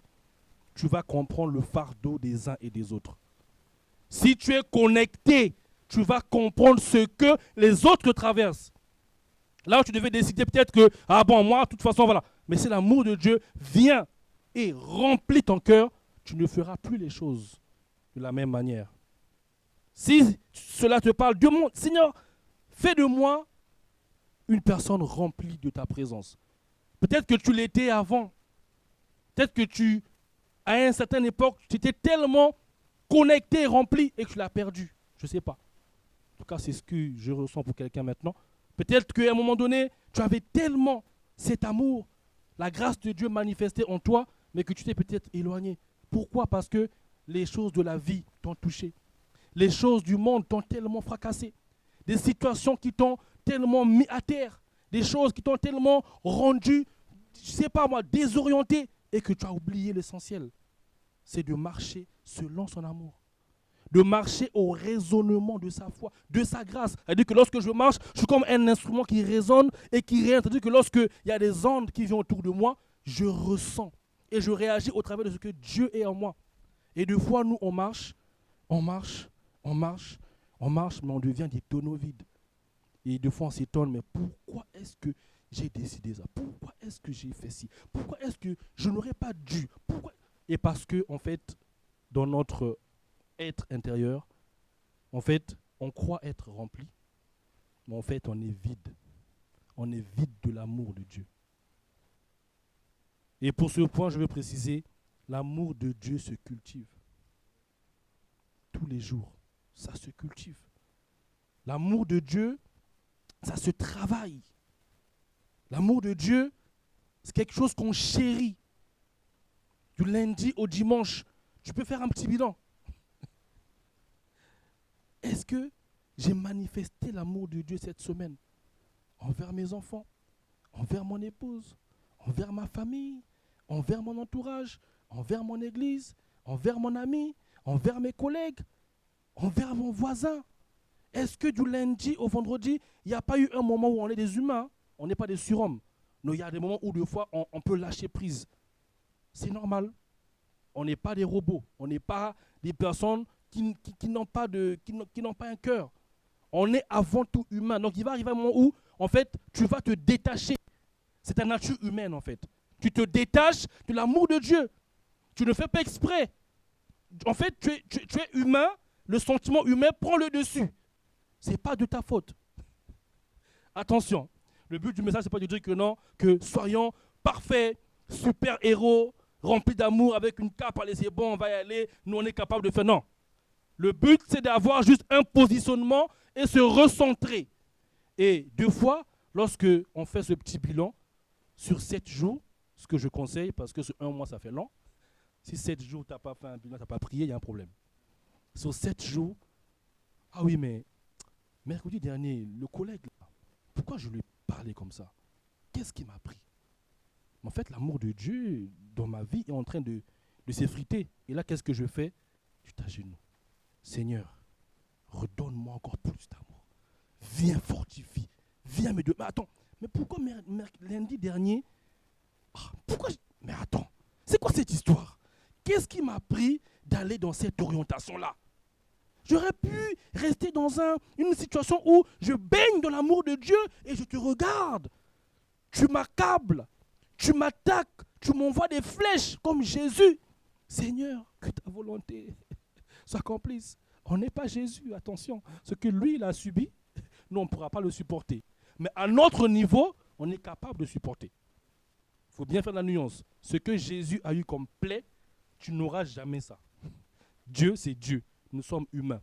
tu vas comprendre le fardeau des uns et des autres. Si tu es connecté, tu vas comprendre ce que les autres traversent. Là où tu devais décider peut-être que, moi, de toute façon, voilà. Mais si l'amour de Dieu vient et remplit ton cœur, tu ne feras plus les choses de la même manière. Si cela te parle, demande, Seigneur, fais de moi une personne remplie de ta présence. Peut-être que tu l'étais avant. Peut-être que à une certaine époque, tu étais tellement connecté, rempli, et que tu l'as perdu. Je ne sais pas. En tout cas, c'est ce que je ressens pour quelqu'un maintenant. Peut-être qu'à un moment donné, tu avais tellement cet amour, la grâce de Dieu manifestée en toi, mais que tu t'es peut-être éloigné. Pourquoi? Parce que les choses de la vie t'ont touché. Les choses du monde t'ont tellement fracassé. Des situations qui t'ont tellement mis à terre. Des choses qui t'ont tellement rendu, je ne sais pas moi, désorienté. Et que tu as oublié l'essentiel. C'est de marcher selon son amour. De marcher au raisonnement de sa foi, de sa grâce. C'est-à-dire que lorsque je marche, je suis comme un instrument qui résonne et qui résonne. C'est-à-dire que lorsqu'il y a des ondes qui viennent autour de moi, je ressens et je réagis au travers de ce que Dieu est en moi. Et des fois, nous, on marche, mais on devient des tonneaux vides. Et des fois, on s'étonne, mais pourquoi est-ce que j'ai décidé ça? Pourquoi est-ce que j'ai fait ci? Pourquoi est-ce que je n'aurais pas dû? Pourquoi? Et parce que, en fait, dans notre être intérieur, en fait, on croit être rempli, mais en fait, on est vide. On est vide de l'amour de Dieu. Et pour ce point, je veux préciser, l'amour de Dieu se cultive. Tous les jours, ça se cultive. L'amour de Dieu, ça se travaille. L'amour de Dieu, c'est quelque chose qu'on chérit. Du lundi au dimanche, tu peux faire un petit bilan. Est-ce que j'ai manifesté l'amour de Dieu cette semaine envers mes enfants, envers mon épouse, envers ma famille, envers mon entourage, envers mon église, envers mon ami, envers mes collègues, envers mon voisin? Est-ce que du lundi au vendredi, il n'y a pas eu un moment où on est des humains, on n'est pas des surhommes? Non, il y a des moments où des fois on peut lâcher prise. C'est normal. On n'est pas des robots, on n'est pas des personnes qui n'ont pas un cœur. On est avant tout humain. Donc il va arriver un moment où, en fait, tu vas te détacher. C'est ta nature humaine, en fait. Tu te détaches de l'amour de Dieu. Tu ne fais pas exprès. En fait, tu es humain, le sentiment humain prend le dessus. Ce n'est pas de ta faute. Attention, le but du message, ce n'est pas de dire que non, que soyons parfaits, super-héros, remplis d'amour, avec une cape, allez, c'est bon, on va y aller, nous on est capable de faire. Non. Le but, c'est d'avoir juste un positionnement et se recentrer. Et deux fois, lorsque on fait ce petit bilan, sur 7 jours, ce que je conseille, parce que sur 1 mois, ça fait long, si 7 jours, tu n'as pas fait un bilan, tu n'as pas prié, il y a un problème. Sur 7 jours, ah oui, mais mercredi dernier, le collègue, là, pourquoi je lui ai parlé comme ça? Qu'est-ce qui m'a pris? En fait, l'amour de Dieu dans ma vie est en train de s'effriter. Et là, qu'est-ce que je fais? Je t'agenouille. Seigneur, redonne-moi encore plus d'amour. Viens fortifie. Viens me donner. Mais attends, mais pourquoi lundi dernier? Mais attends, c'est quoi cette histoire? Qu'est-ce qui m'a pris d'aller dans cette orientation-là? J'aurais pu rester dans une situation où je baigne dans l'amour de Dieu et je te regarde. Tu m'accables, tu m'attaques, tu m'envoies des flèches comme Jésus. Seigneur, que ta volonté s'accomplisse. On n'est pas Jésus, attention. Ce que lui, il a subi, nous, on ne pourra pas le supporter. Mais à notre niveau, on est capable de supporter. Il faut bien faire la nuance. Ce que Jésus a eu comme plaie, tu n'auras jamais ça. Dieu, c'est Dieu. Nous sommes humains.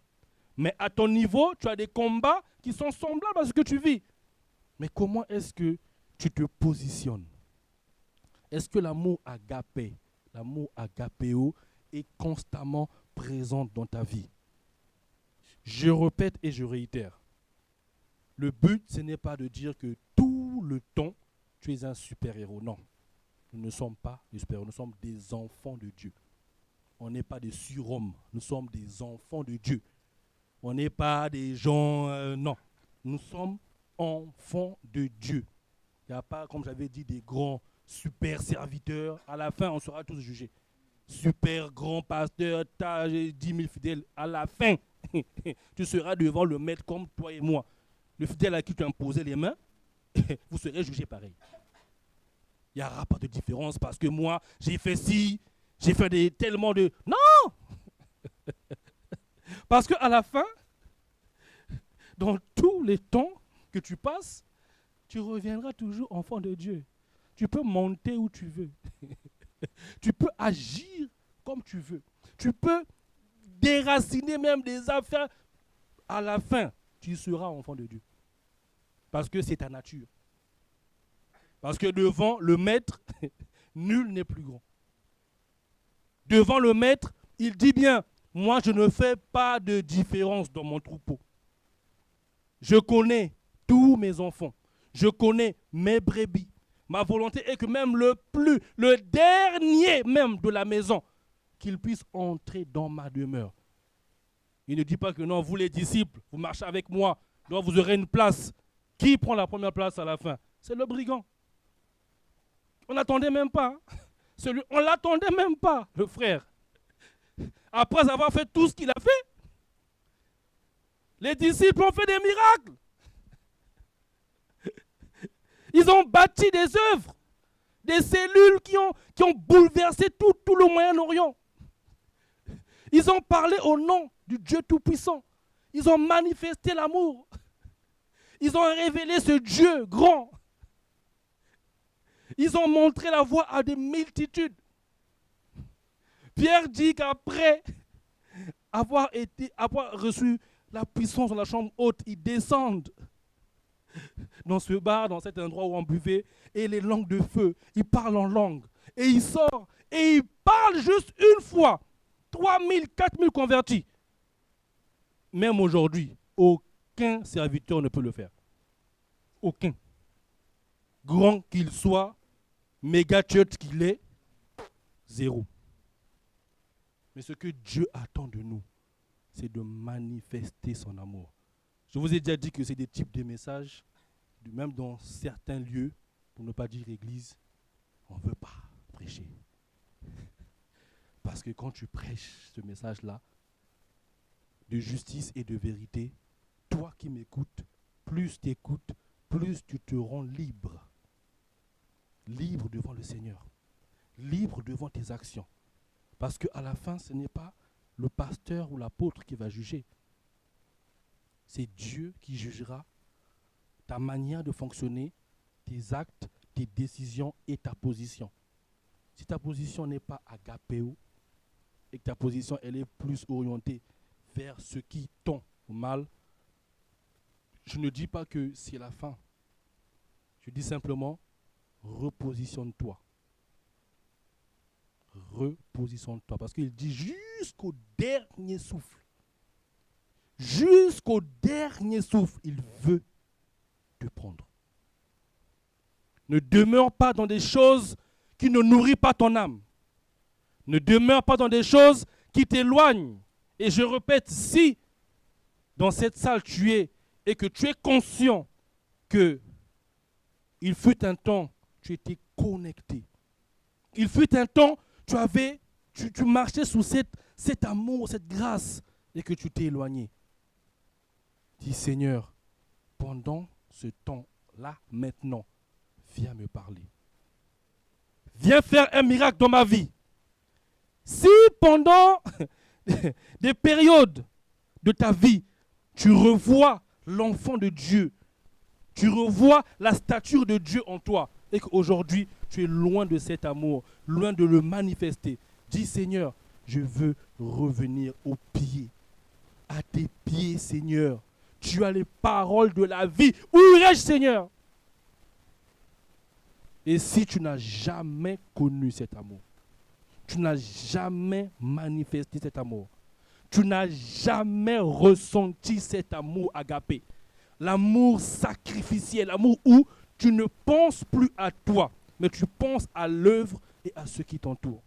Mais à ton niveau, tu as des combats qui sont semblables à ce que tu vis. Mais comment est-ce que tu te positionnes? Est-ce que l'amour agapé, l'amour agapéo est constamment présent dans ta vie? Je répète et je réitère. Le but, ce n'est pas de dire que tout le temps, tu es un super-héros. Non, nous ne sommes pas des super-héros, nous sommes des enfants de Dieu. On n'est pas des surhommes, nous sommes des enfants de Dieu. On n'est pas des gens, non. Nous sommes enfants de Dieu. Il n'y a pas, comme j'avais dit, des grands super serviteurs. À la fin, on sera tous jugés. Super grand pasteur, tu as 10 000 fidèles. À la fin, tu seras devant le maître comme toi et moi. Le fidèle à qui tu as imposé les mains, vous serez jugés pareil. Il n'y aura pas de différence parce que moi, j'ai fait ci, j'ai fait tellement de... Non! Parce qu'à la fin, dans tous les temps que tu passes, tu reviendras toujours enfant de Dieu. Tu peux monter où tu veux. Tu peux agir comme tu veux. Tu peux déraciner même des affaires. À la fin, tu seras enfant de Dieu. Parce que c'est ta nature. Parce que devant le maître, nul n'est plus grand. Devant le maître, il dit bien, moi je ne fais pas de différence dans mon troupeau. Je connais tous mes enfants. Je connais mes brebis. Ma volonté est que même le dernier même de la maison, qu'il puisse entrer dans ma demeure. Il ne dit pas que non, vous les disciples, vous marchez avec moi, donc vous aurez une place. Qui prend la première place à la fin? C'est le brigand. On n'attendait même pas. On ne l'attendait même pas, le frère. Après avoir fait tout ce qu'il a fait, les disciples ont fait des miracles. Ils ont bâti des œuvres, des cellules qui ont bouleversé tout le Moyen-Orient. Ils ont parlé au nom du Dieu Tout-Puissant. Ils ont manifesté l'amour. Ils ont révélé ce Dieu grand. Ils ont montré la voie à des multitudes. Pierre dit qu'après avoir reçu la puissance dans la chambre haute, ils descendent dans ce bar, dans cet endroit où on buvait, et les langues de feu, ils parlent en langue. Et ils sortent, et ils parlent juste une fois. 3 000, 4 000 convertis. Même aujourd'hui, aucun serviteur ne peut le faire. Aucun. Grand qu'il soit, méga church qu'il est, zéro. Mais ce que Dieu attend de nous, c'est de manifester son amour. Je vous ai déjà dit que c'est des types de messages, même dans certains lieux, pour ne pas dire église, on ne veut pas prêcher. Parce que quand tu prêches ce message-là, de justice et de vérité, toi qui m'écoutes, plus tu écoutes, plus tu te rends libre. Libre devant le Seigneur. Libre devant tes actions. Parce qu'à la fin, ce n'est pas le pasteur ou l'apôtre qui va juger. C'est Dieu qui jugera ta manière de fonctionner, tes actes, tes décisions et ta position. Si ta position n'est pas agapéo et que ta position elle est plus orientée vers ce qui tend au mal, je ne dis pas que c'est la fin. Je dis simplement, repositionne-toi. Repositionne-toi. Parce qu'il dit jusqu'au dernier souffle. Jusqu'au dernier souffle, il veut te prendre. Ne demeure pas dans des choses qui ne nourrissent pas ton âme. Ne demeure pas dans des choses qui t'éloignent. Et je répète, si dans cette salle tu es et que tu es conscient que il fut un temps, tu étais connecté. Il fut un temps, tu marchais sous cet amour, cette grâce et que tu t'es éloigné. Dis Seigneur, pendant ce temps-là, maintenant, viens me parler. Viens faire un miracle dans ma vie. Si pendant des périodes de ta vie, tu revois l'enfant de Dieu, tu revois la stature de Dieu en toi, et qu'aujourd'hui, tu es loin de cet amour, loin de le manifester, dis Seigneur, je veux revenir aux pieds, à tes pieds, Seigneur. Tu as les paroles de la vie. Où irai-je, Seigneur? Et si tu n'as jamais connu cet amour, tu n'as jamais manifesté cet amour, tu n'as jamais ressenti cet amour agapé, l'amour sacrificiel, l'amour où tu ne penses plus à toi, mais tu penses à l'œuvre et à ceux qui t'entourent.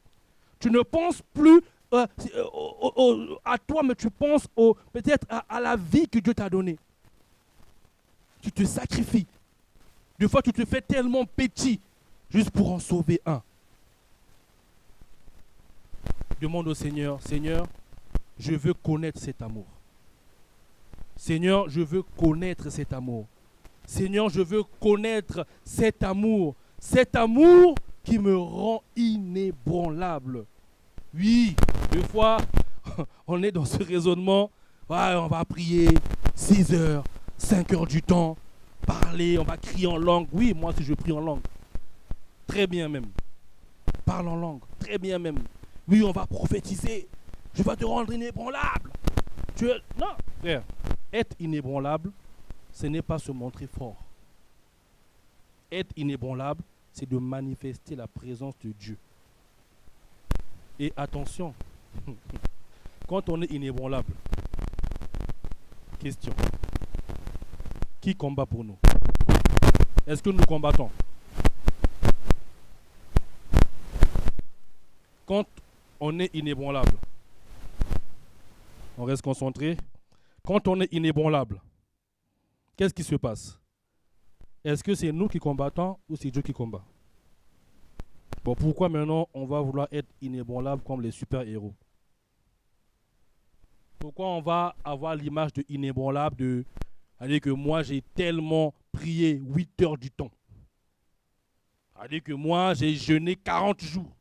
Tu ne penses plus à toi, mais tu penses peut-être à la vie que Dieu t'a donnée. Tu te sacrifies. Des fois, tu te fais tellement petit juste pour en sauver un. Demande au Seigneur, Seigneur, je veux connaître cet amour. Seigneur, je veux connaître cet amour. Seigneur, je veux connaître cet amour. Cet amour qui me rend inébranlable. Oui, des fois, on est dans ce raisonnement. Ouais, on va prier 6 heures, 5 heures du temps, parler, on va crier en langue. Oui, moi, si je prie en langue, très bien même. Parle en langue, très bien même. Oui, on va prophétiser. Je vais te rendre inébranlable. Non, frère, être inébranlable, ce n'est pas se montrer fort. Être inébranlable, c'est de manifester la présence de Dieu. Et attention, quand on est inébranlable, question, qui combat pour nous? Est-ce que nous combattons? Quand on est inébranlable, on reste concentré. Quand on est inébranlable, qu'est-ce qui se passe? Est-ce que c'est nous qui combattons ou c'est Dieu qui combat? Bon, pourquoi maintenant on va vouloir être inébranlable comme les super-héros? Pourquoi on va avoir l'image de inébranlable c'est-à-dire que moi j'ai tellement prié 8 heures du temps. C'est-à-dire que moi j'ai jeûné 40 jours.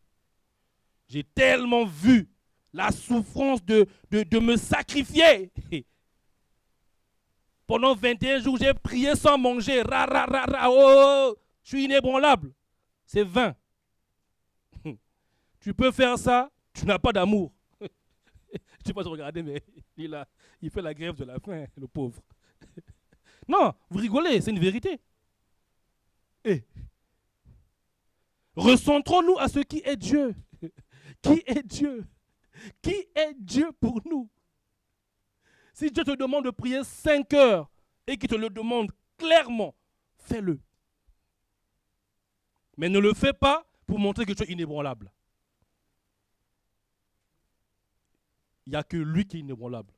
J'ai tellement vu la souffrance de me sacrifier. Pendant 21 jours, j'ai prié sans manger. Oh, je suis inébranlable. C'est vain. Tu peux faire ça, tu n'as pas d'amour. Je ne sais pas si vous regardez, mais il fait la grève de la faim, le pauvre. Non, vous rigolez, c'est une vérité. Recentrons-nous à ce qui est Dieu. Qui est Dieu? Qui est Dieu pour nous? Si Dieu te demande de prier 5 heures et qu'il te le demande clairement, fais-le. Mais ne le fais pas pour montrer que tu es inébranlable. Il n'y a que lui qui est inébranlable.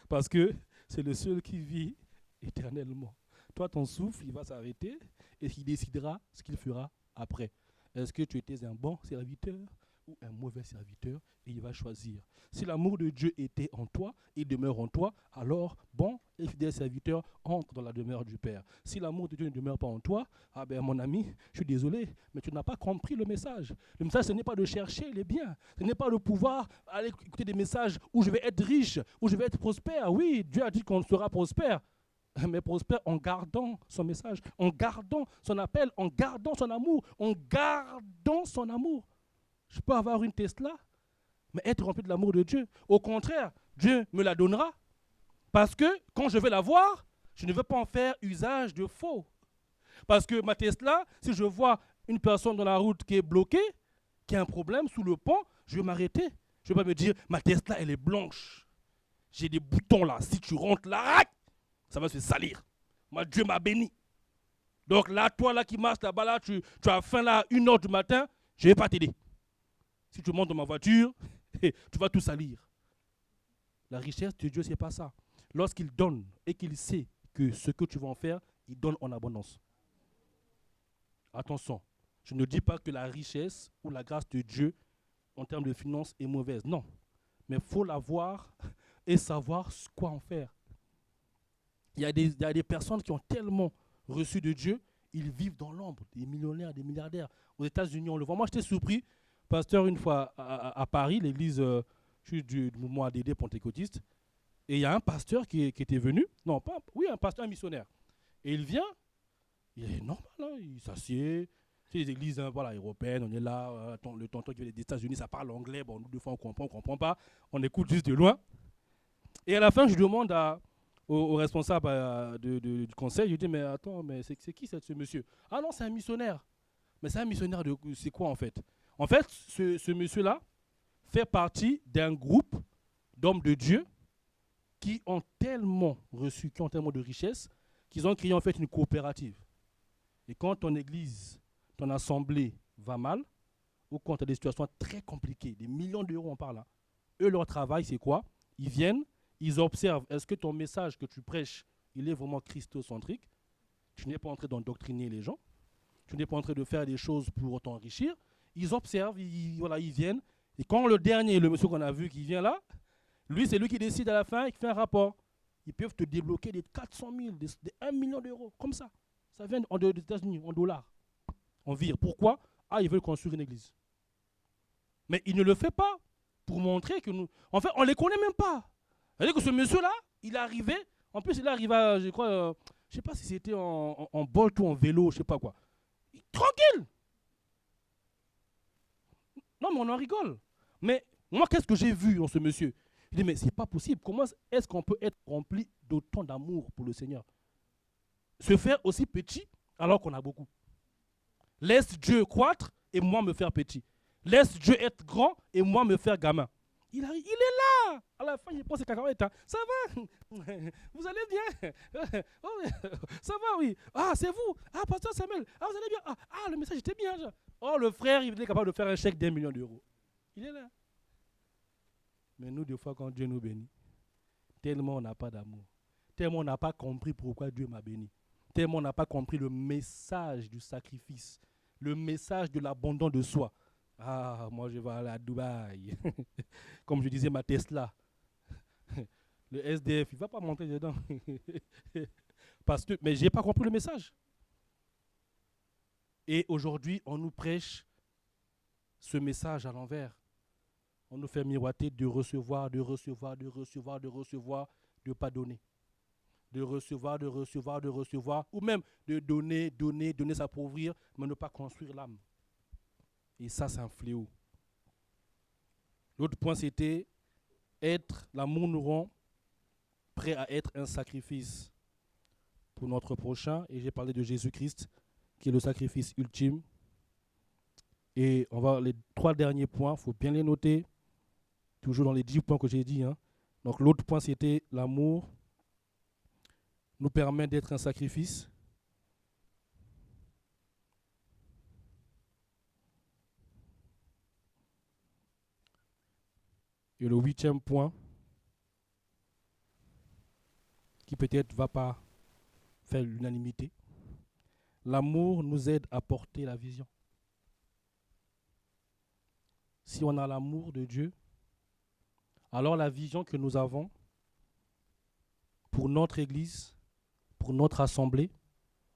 Parce que c'est le seul qui vit éternellement. Toi, ton souffle, il va s'arrêter et il décidera ce qu'il fera après. Est-ce que tu étais un bon serviteur ou un mauvais serviteur et il va choisir. Si l'amour de Dieu était en toi, il demeure en toi, alors bon et fidèle serviteur entre dans la demeure du Père. Si l'amour de Dieu ne demeure pas en toi, ah ben mon ami, je suis désolé, mais tu n'as pas compris le message. Le message, ce n'est pas de chercher les biens, ce n'est pas de pouvoir aller écouter des messages où je vais être riche, où je vais être prospère. Oui, Dieu a dit qu'on sera prospère, mais prospère en gardant son message, en gardant son appel, en gardant son amour, en gardant son amour. Je peux avoir une Tesla, mais être rempli de l'amour de Dieu. Au contraire, Dieu me la donnera, parce que quand je vais la voir, je ne veux pas en faire usage de faux. Parce que ma Tesla, si je vois une personne dans la route qui est bloquée, qui a un problème sous le pont, je vais m'arrêter. Je ne vais pas me dire, ma Tesla, elle est blanche. J'ai des boutons là. Si tu rentres là, ça va se salir. Moi, Dieu m'a béni. Donc là, toi là qui marches là-bas, là, tu as faim là à 1h du matin, je ne vais pas t'aider. Si tu montes dans ma voiture, tu vas tout salir. La richesse de Dieu, ce n'est pas ça. Lorsqu'il donne et qu'il sait que ce que tu vas en faire, il donne en abondance. Attention, je ne dis pas que la richesse ou la grâce de Dieu en termes de finances est mauvaise. Non, mais il faut l'avoir et savoir quoi en faire. Il y a des personnes qui ont tellement reçu de Dieu, ils vivent dans l'ombre, des millionnaires, des milliardaires. Aux États-Unis, on le voit. Moi, j'étais surpris, pasteur, une fois à Paris, l'église du mouvement ADD pentecôtiste, et il y a un pasteur qui était venu, un missionnaire. Et il vient, il est normal, hein, il s'assied. C'est les églises européennes, on est là, le tonton qui vient des États-Unis, ça parle anglais, bon, nous deux fois on comprend pas, on écoute juste de loin. Et à la fin, je demande au responsable du conseil, je lui dis, mais attends, mais c'est qui ce monsieur? Ah non, c'est un missionnaire. Mais c'est un missionnaire c'est quoi en fait? En fait, ce monsieur-là fait partie d'un groupe d'hommes de Dieu qui ont tellement reçu, qui ont tellement de richesses, qu'ils ont créé en fait une coopérative. Et quand ton église, ton assemblée va mal, ou quand tu as des situations très compliquées, des millions d'euros on parle là, eux leur travail c'est quoi? Ils viennent, ils observent, est-ce que ton message que tu prêches, il est vraiment christocentrique? Tu n'es pas en train d'endoctriner les gens, tu n'es pas en train de faire des choses pour t'enrichir. Ils observent, ils viennent, et quand le dernier, le monsieur qu'on a vu qui vient là, lui c'est lui qui décide à la fin et qui fait un rapport. Ils peuvent te débloquer des 400 000, des 1 million d'euros, comme ça. Ça vient des États-Unis, en dollars. On vire. Pourquoi? Ah, ils veulent construire une église. Mais il ne le fait pas pour montrer que nous... En fait, on ne les connaît même pas. C'est-à-dire que ce monsieur-là, il est arrivé... En plus, il est arrivé, je crois... je ne sais pas si c'était en Bolt ou en vélo, je ne sais pas quoi. Tranquille! Non, mais on en rigole. Mais moi, qu'est-ce que j'ai vu en ce monsieur? Je dis, mais c'est pas possible. Comment est-ce qu'on peut être rempli d'autant d'amour pour le Seigneur? Se faire aussi petit alors qu'on a beaucoup. Laisse Dieu croître et moi me faire petit. Laisse Dieu être grand et moi me faire gamin. Il est là. À la fin, il prend ses cacahuètes. Hein. Ça va? Vous allez bien? Ça va, oui. Ah, c'est vous? Ah, pasteur Samuel. Ah, vous allez bien? Ah, le message était bien. Oh, le frère, il est capable de faire un chèque d'1 million d'euros. Il est là. Mais nous, des fois, quand Dieu nous bénit, tellement on n'a pas d'amour, tellement on n'a pas compris pourquoi Dieu m'a béni, tellement on n'a pas compris le message du sacrifice, le message de l'abandon de soi. Ah, moi je vais aller à Dubaï. Comme je disais, ma Tesla. Le SDF, il ne va pas monter dedans. Mais je n'ai pas compris le message. Et aujourd'hui, on nous prêche ce message à l'envers. On nous fait miroiter de recevoir, de ne pas donner. De recevoir, ou même de donner, s'appauvrir, mais ne pas construire l'âme. Et ça, c'est un fléau. L'autre point, c'était l'amour nous rend prêt à être un sacrifice pour notre prochain. Et j'ai parlé de Jésus-Christ, qui est le sacrifice ultime. Et on va les 3 derniers points, il faut bien les noter, toujours dans les 10 points que j'ai dit. Hein. Donc l'autre point, c'était l'amour nous permet d'être un sacrifice. Et le 8e point, qui peut-être ne va pas faire l'unanimité, l'amour nous aide à porter la vision. si on a l'amour de Dieu, alors la vision que nous avons pour notre Église, pour notre assemblée,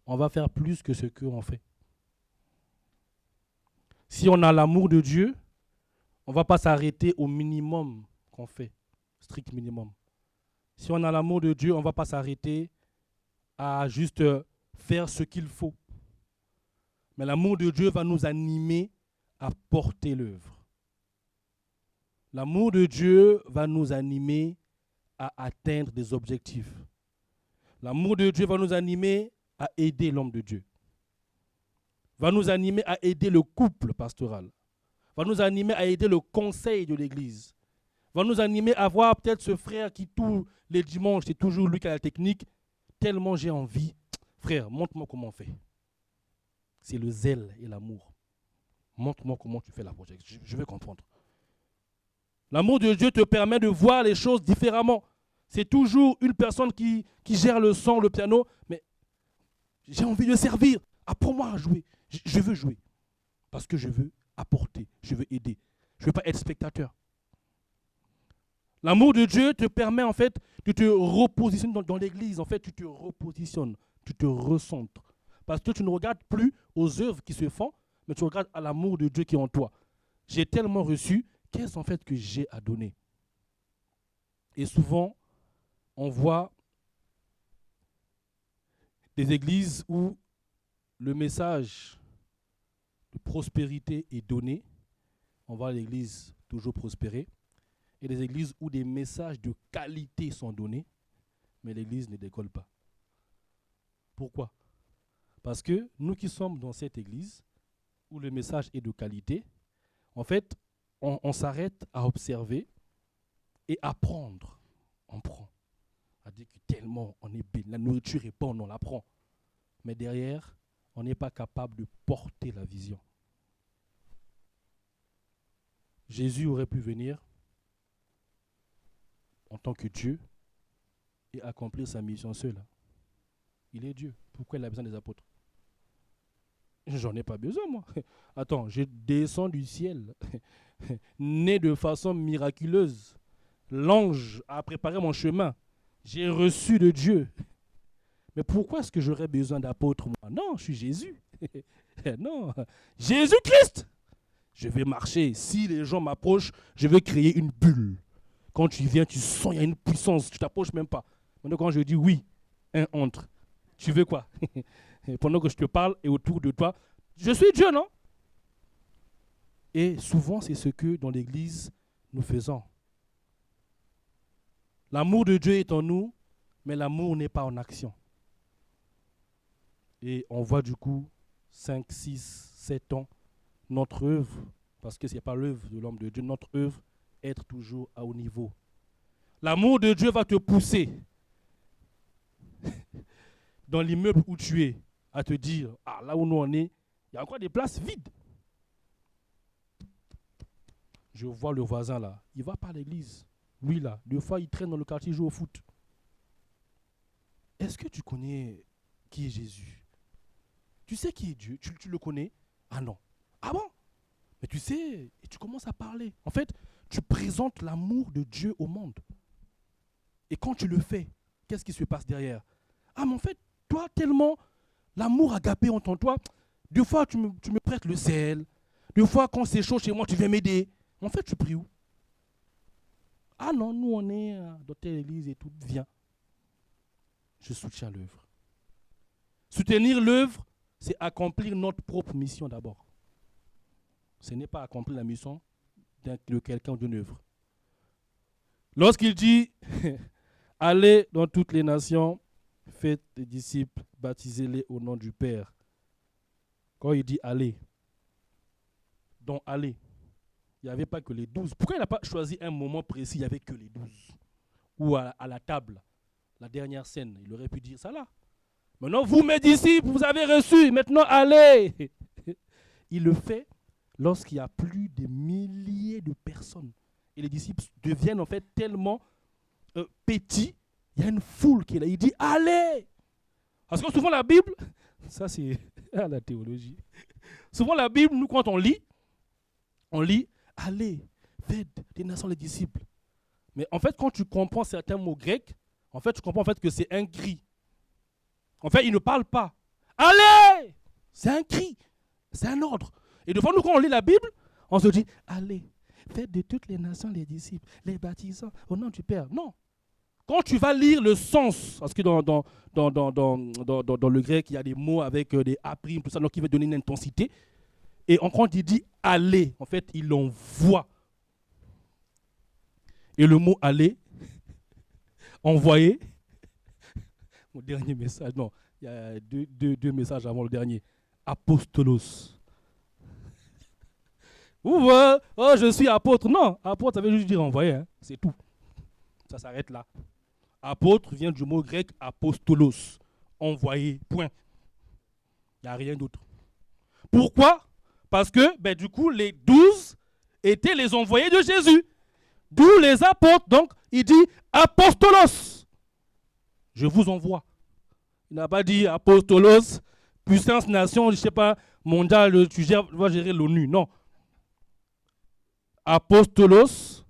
on va faire plus que ce qu'on fait. Si on a l'amour de Dieu, on ne va pas s'arrêter au minimum qu'on fait, strict minimum. Si on a l'amour de Dieu, on ne va pas s'arrêter à juste faire ce qu'il faut. Mais l'amour de Dieu va nous animer à porter l'œuvre. L'amour de Dieu va nous animer à atteindre des objectifs. L'amour de Dieu va nous animer à aider l'homme de Dieu. Va nous animer à aider le couple pastoral. Va nous animer à aider le conseil de l'Église. Va nous animer à voir peut-être ce frère qui tous les dimanches, c'est toujours lui qui a la technique, tellement j'ai envie. Frère, montre-moi comment on fait. C'est le zèle et l'amour. Montre-moi comment tu fais la projet. Je veux comprendre. L'amour de Dieu te permet de voir les choses différemment. C'est toujours une personne qui gère le son, le piano, mais j'ai envie de servir. Apprends-moi à jouer. Je veux jouer. Parce que je veux apporter, je veux aider. Je ne veux pas être spectateur. L'amour de Dieu te permet en fait de te repositionner dans l'église. En fait, tu te repositionnes, tu te recentres. Parce que tu ne regardes plus aux œuvres qui se font, mais tu regardes à l'amour de Dieu qui est en toi. J'ai tellement reçu, qu'est-ce en fait que j'ai à donner? Et souvent, on voit des églises où le message de prospérité est donné. On voit l'église toujours prospérer. Et des églises où des messages de qualité sont donnés, mais l'église ne décolle pas. Pourquoi? Parce que nous qui sommes dans cette église, où le message est de qualité, en fait, on s'arrête à observer et à prendre. On prend. On dit que tellement on est bien, la nourriture est bonne, on la prend. Mais derrière, on n'est pas capable de porter la vision. Jésus aurait pu venir en tant que Dieu et accomplir sa mission seul. Il est Dieu. Pourquoi il a besoin des apôtres? J'en ai pas besoin, moi. Attends, je descends du ciel, né de façon miraculeuse. L'ange a préparé mon chemin. J'ai reçu de Dieu. Mais pourquoi est-ce que j'aurais besoin d'apôtres, moi? Non, je suis Jésus. Non, Jésus-Christ. Je vais marcher. Si les gens m'approchent, je vais créer une bulle. Quand tu viens, tu sens, il y a une puissance, tu ne t'approches même pas. Maintenant, quand je dis oui, un entre. Tu veux quoi? Pendant que je te parle et autour de toi, je suis Dieu, non? Et souvent, c'est ce que dans l'Église, nous faisons. L'amour de Dieu est en nous, mais l'amour n'est pas en action. Et on voit du coup 5, 6, 7 ans, notre œuvre, parce que ce n'est pas l'œuvre de l'homme de Dieu, notre œuvre, être toujours à haut niveau. L'amour de Dieu va te pousser dans l'immeuble où tu es à te dire, ah là où nous on est, il y a encore des places vides. Je vois le voisin là, il va pas à l'église. Lui là, des fois il traîne dans le quartier, il joue au foot. Est-ce que tu connais qui est Jésus? Tu sais qui est Dieu? Tu le connais? Ah non. Ah bon? Mais tu sais, et tu commences à parler. En fait, tu présentes l'amour de Dieu au monde. Et quand tu le fais, qu'est-ce qui se passe derrière? Ah mais en fait, toi tellement l'amour agapé en toi, des fois tu me prêtes le sel, des fois quand c'est chaud chez moi, tu viens m'aider. En fait, tu pries où? Ah non, nous on est dans telle église et tout, viens. Je soutiens l'œuvre. Soutenir l'œuvre, c'est accomplir notre propre mission d'abord. Ce n'est pas accomplir la mission de quelqu'un ou d'une œuvre. Lorsqu'il dit « Allez dans toutes les nations, faites des disciples, baptisez-les au nom du Père ». Quand il dit « Allez », donc « Allez », il n'y avait pas que les 12. Pourquoi il n'a pas choisi un moment précis, il n'y avait que les 12? Ou à la table, la dernière scène, il aurait pu dire ça là. Maintenant, vous mes disciples, vous avez reçu, maintenant allez. Il le fait lorsqu'il y a plus de milliers de personnes. Et les disciples deviennent en fait tellement petits, il y a une foule qui est là. Il dit, allez! Parce que souvent la Bible, ça c'est la théologie. Souvent la Bible, nous quand on lit, allez, faites des nations les disciples. Mais en fait, quand tu comprends certains mots grecs, en fait, tu comprends en fait que c'est un cri. En fait, il ne parle pas. Allez! C'est un cri. C'est un ordre. Et devant nous, quand on lit la Bible, on se dit, allez, faites de toutes les nations les disciples, les baptisants au nom du Père. Non. Quand tu vas lire le sens, parce que dans le grec, il y a des mots avec des aprimes, tout ça, donc qui veut donner une intensité. Et quand il dit aller, en fait, il envoie. Et le mot aller, envoyer, mon dernier message, non, il y a deux messages avant le dernier. Apostolos. Oh, je suis apôtre. Non, apôtre, ça veut juste dire envoyer, hein. C'est tout. Ça s'arrête là. Apôtre vient du mot grec apostolos, envoyer, point. Il n'y a rien d'autre. Pourquoi? Parce que, du coup, les 12 étaient les envoyés de Jésus. D'où les apôtres. Donc, il dit apostolos. Je vous envoie. Il n'a pas dit apostolos, puissance nation, je ne sais pas, mondiale, tu vas gérer l'ONU. Non. Apostolos,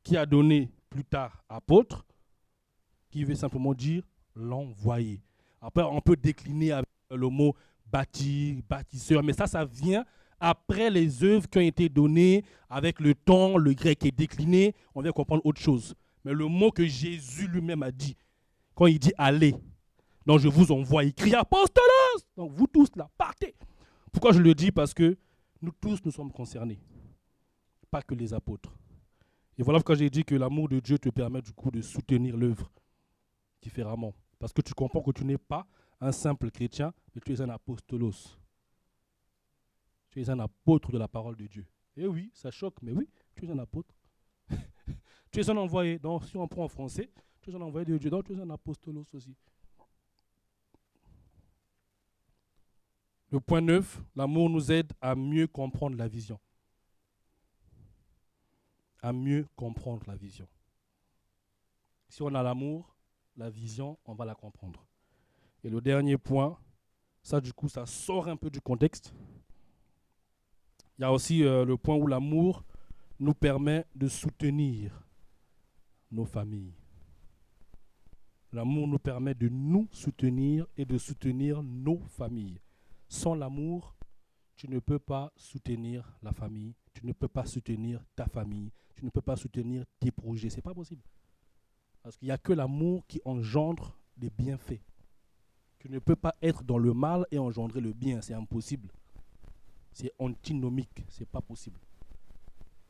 qui a donné plus tard apôtre, qui veut simplement dire l'envoyé. Après, on peut décliner avec le mot bâti, bâtisseur, mais ça vient après les œuvres qui ont été données, avec le temps, le grec est décliné, on vient comprendre autre chose. Mais le mot que Jésus lui-même a dit, quand il dit allez, donc je vous envoie, il crie apostolos. Donc vous tous là, partez. Pourquoi je le dis? Parce que nous tous, nous sommes concernés. Pas que les apôtres. Et voilà pourquoi j'ai dit que l'amour de Dieu te permet du coup de soutenir l'œuvre différemment. Parce que tu comprends que tu n'es pas un simple chrétien, mais tu es un apostolos. Tu es un apôtre de la parole de Dieu. Et oui, ça choque, mais oui, tu es un apôtre. Tu es un envoyé. Donc si on prend en français, tu es un envoyé de Dieu, donc tu es un apostolos aussi. Le point 9, l'amour nous aide à mieux comprendre la vision. À mieux comprendre la vision. Si on a l'amour, la vision, on va la comprendre. Et le dernier point, ça du coup, ça sort un peu du contexte. Il y a aussi le point où l'amour nous permet de soutenir nos familles. L'amour nous permet de nous soutenir et de soutenir nos familles. Sans l'amour, tu ne peux pas soutenir la famille, tu ne peux pas soutenir ta famille, tu ne peux pas soutenir tes projets. Ce n'est pas possible. Parce qu'il n'y a que l'amour qui engendre les bienfaits. Tu ne peux pas être dans le mal et engendrer le bien, c'est impossible. C'est antinomique, ce n'est pas possible.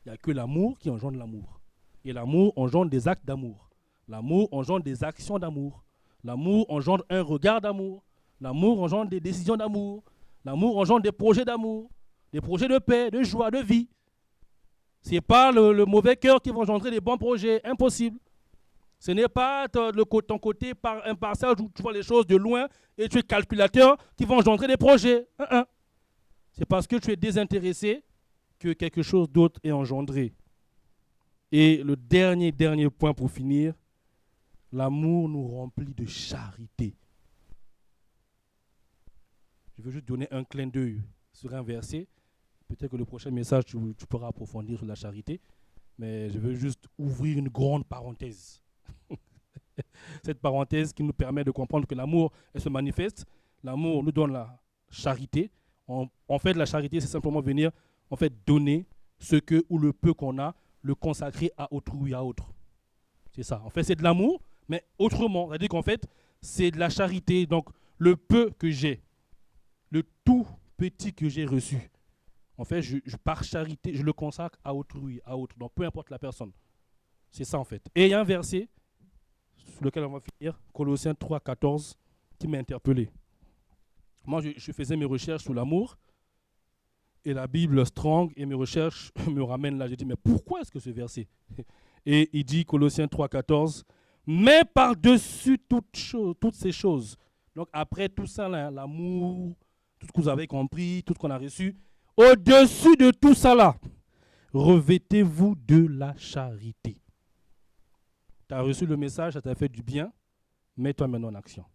Il n'y a que l'amour qui engendre l'amour. Et l'amour engendre des actes d'amour. L'amour engendre des actions d'amour. L'amour engendre un regard d'amour. L'amour engendre des décisions d'amour. L'amour engendre des projets d'amour, des projets de paix, de joie, de vie. Ce n'est pas le mauvais cœur qui va engendrer des bons projets, impossible. Ce n'est pas ton côté impartial où tu vois les choses de loin et tu es calculateur qui va engendrer des projets. C'est parce que tu es désintéressé que quelque chose d'autre est engendré. Et le dernier point pour finir, l'amour nous remplit de charité. Je veux juste donner un clin d'œil sur un verset. Peut-être que le prochain message, tu pourras approfondir sur la charité. Mais je veux juste ouvrir une grande parenthèse. Cette parenthèse qui nous permet de comprendre que l'amour, elle se manifeste. L'amour nous donne la charité. En fait, la charité, c'est simplement venir donner ce que ou le peu qu'on a, le consacrer à autrui, à autre. C'est ça. En fait, c'est de l'amour, mais autrement. C'est-à-dire qu'en fait, c'est de la charité. Donc, le peu que j'ai, le tout petit que j'ai reçu, en fait, par charité, je le consacre à autrui, à autre. Donc, peu importe la personne. C'est ça, en fait. Et il y a un verset sur lequel on va finir, Colossiens 3, 14, qui m'a interpellé. Moi, je faisais mes recherches sur l'amour, et la Bible Strong, et mes recherches me ramènent là. J'ai dit, mais pourquoi est-ce que ce verset? Et il dit, Colossiens 3, 14, mais par-dessus toutes ces choses, donc après tout ça, là, l'amour, tout ce que vous avez compris, tout ce qu'on a reçu, au-dessus de tout ça là, revêtez-vous de la charité. Tu as reçu le message, ça t'a fait du bien, mets-toi maintenant en action.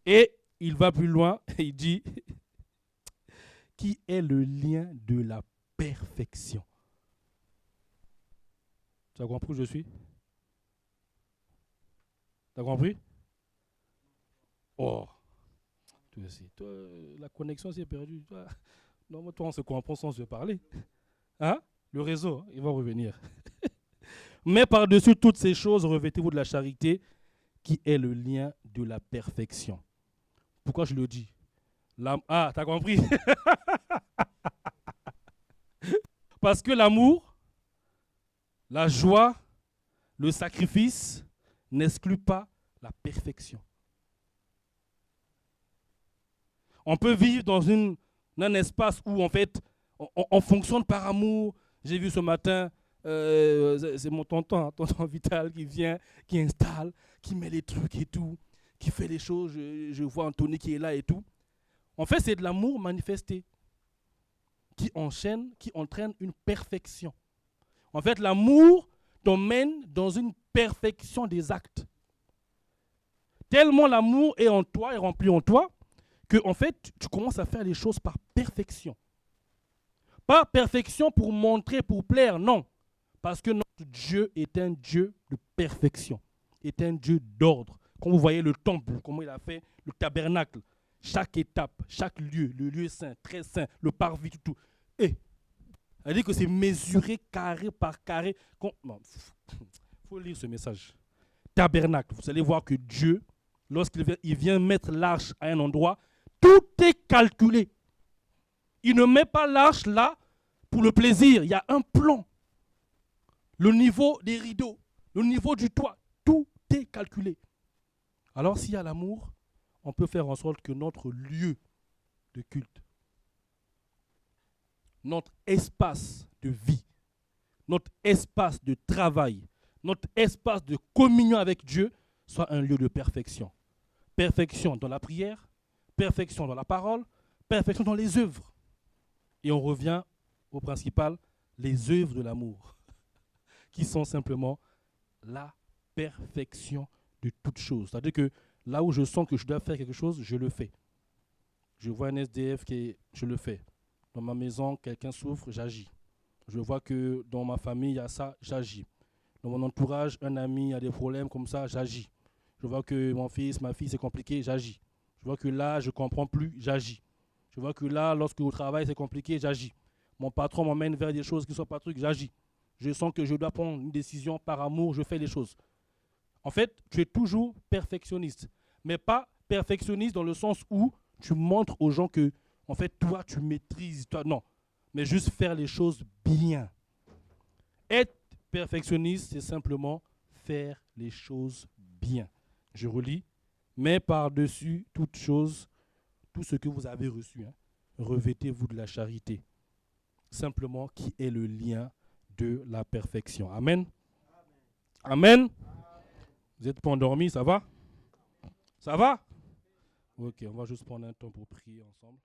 Et il va plus loin, et il dit, qui est le lien de la perfection. Tu as compris où je suis? Tu as compris? Oh, toi aussi. Toi, la connexion s'est perdue. Non, mais toi, on se comprend sans se parler. Hein? Le réseau, il va revenir. Mais par-dessus toutes ces choses, revêtez-vous de la charité, qui est le lien de la perfection. Pourquoi je le dis? Ah, t'as compris? Parce que l'amour, la joie, le sacrifice n'excluent pas la perfection. On peut vivre dans un espace où, en fait, on fonctionne par amour. J'ai vu ce matin, c'est mon tonton Vital qui vient, qui installe, qui met les trucs et tout, qui fait les choses. Je vois Anthony qui est là et tout. En fait, c'est de l'amour manifesté qui entraîne une perfection. En fait, l'amour t'emmène dans une perfection des actes. Tellement l'amour est en toi, est rempli en toi, que en fait, tu commences à faire les choses par perfection. Pas perfection pour montrer, pour plaire, non. Parce que notre Dieu est un Dieu de perfection, est un Dieu d'ordre. Quand vous voyez le temple, comment il a fait le tabernacle, chaque étape, chaque lieu, le lieu saint, très saint, le parvis, tout. Et elle dit que c'est mesuré carré par carré. Il faut lire ce message. Tabernacle, vous allez voir que Dieu, lorsqu'il vient mettre l'arche à un endroit, tout est calculé. Il ne met pas l'arche là pour le plaisir. Il y a un plan. Le niveau des rideaux, le niveau du toit, tout est calculé. Alors s'il y a l'amour, on peut faire en sorte que notre lieu de culte, notre espace de vie, notre espace de travail, notre espace de communion avec Dieu soit un lieu de perfection. Perfection dans la prière, perfection dans la parole, perfection dans les œuvres. Et on revient au principal, les œuvres de l'amour, qui sont simplement la perfection de toute chose. C'est-à-dire que là où je sens que je dois faire quelque chose, je le fais. Je vois un SDF je le fais. Dans ma maison, quelqu'un souffre, j'agis. Je vois que dans ma famille, il y a ça, j'agis. Dans mon entourage, un ami a des problèmes comme ça, j'agis. Je vois que mon fils, ma fille, c'est compliqué, j'agis. Je vois que là, je ne comprends plus, j'agis. Je vois que là, lorsque au travail, c'est compliqué, j'agis. Mon patron m'emmène vers des choses qui ne sont pas trucs, j'agis. Je sens que je dois prendre une décision par amour, je fais les choses. En fait, tu es toujours perfectionniste. Mais pas perfectionniste dans le sens où tu montres aux gens que, en fait, toi, tu maîtrises. Toi, non. Mais juste faire les choses bien. Être perfectionniste, c'est simplement faire les choses bien. Je relis. Mais par-dessus toute chose, tout ce que vous avez reçu, revêtez-vous de la charité. Simplement, qui est le lien de la perfection. Amen. Amen. Vous n'êtes pas endormis, ça va? Ça va? Ok, on va juste prendre un temps pour prier ensemble.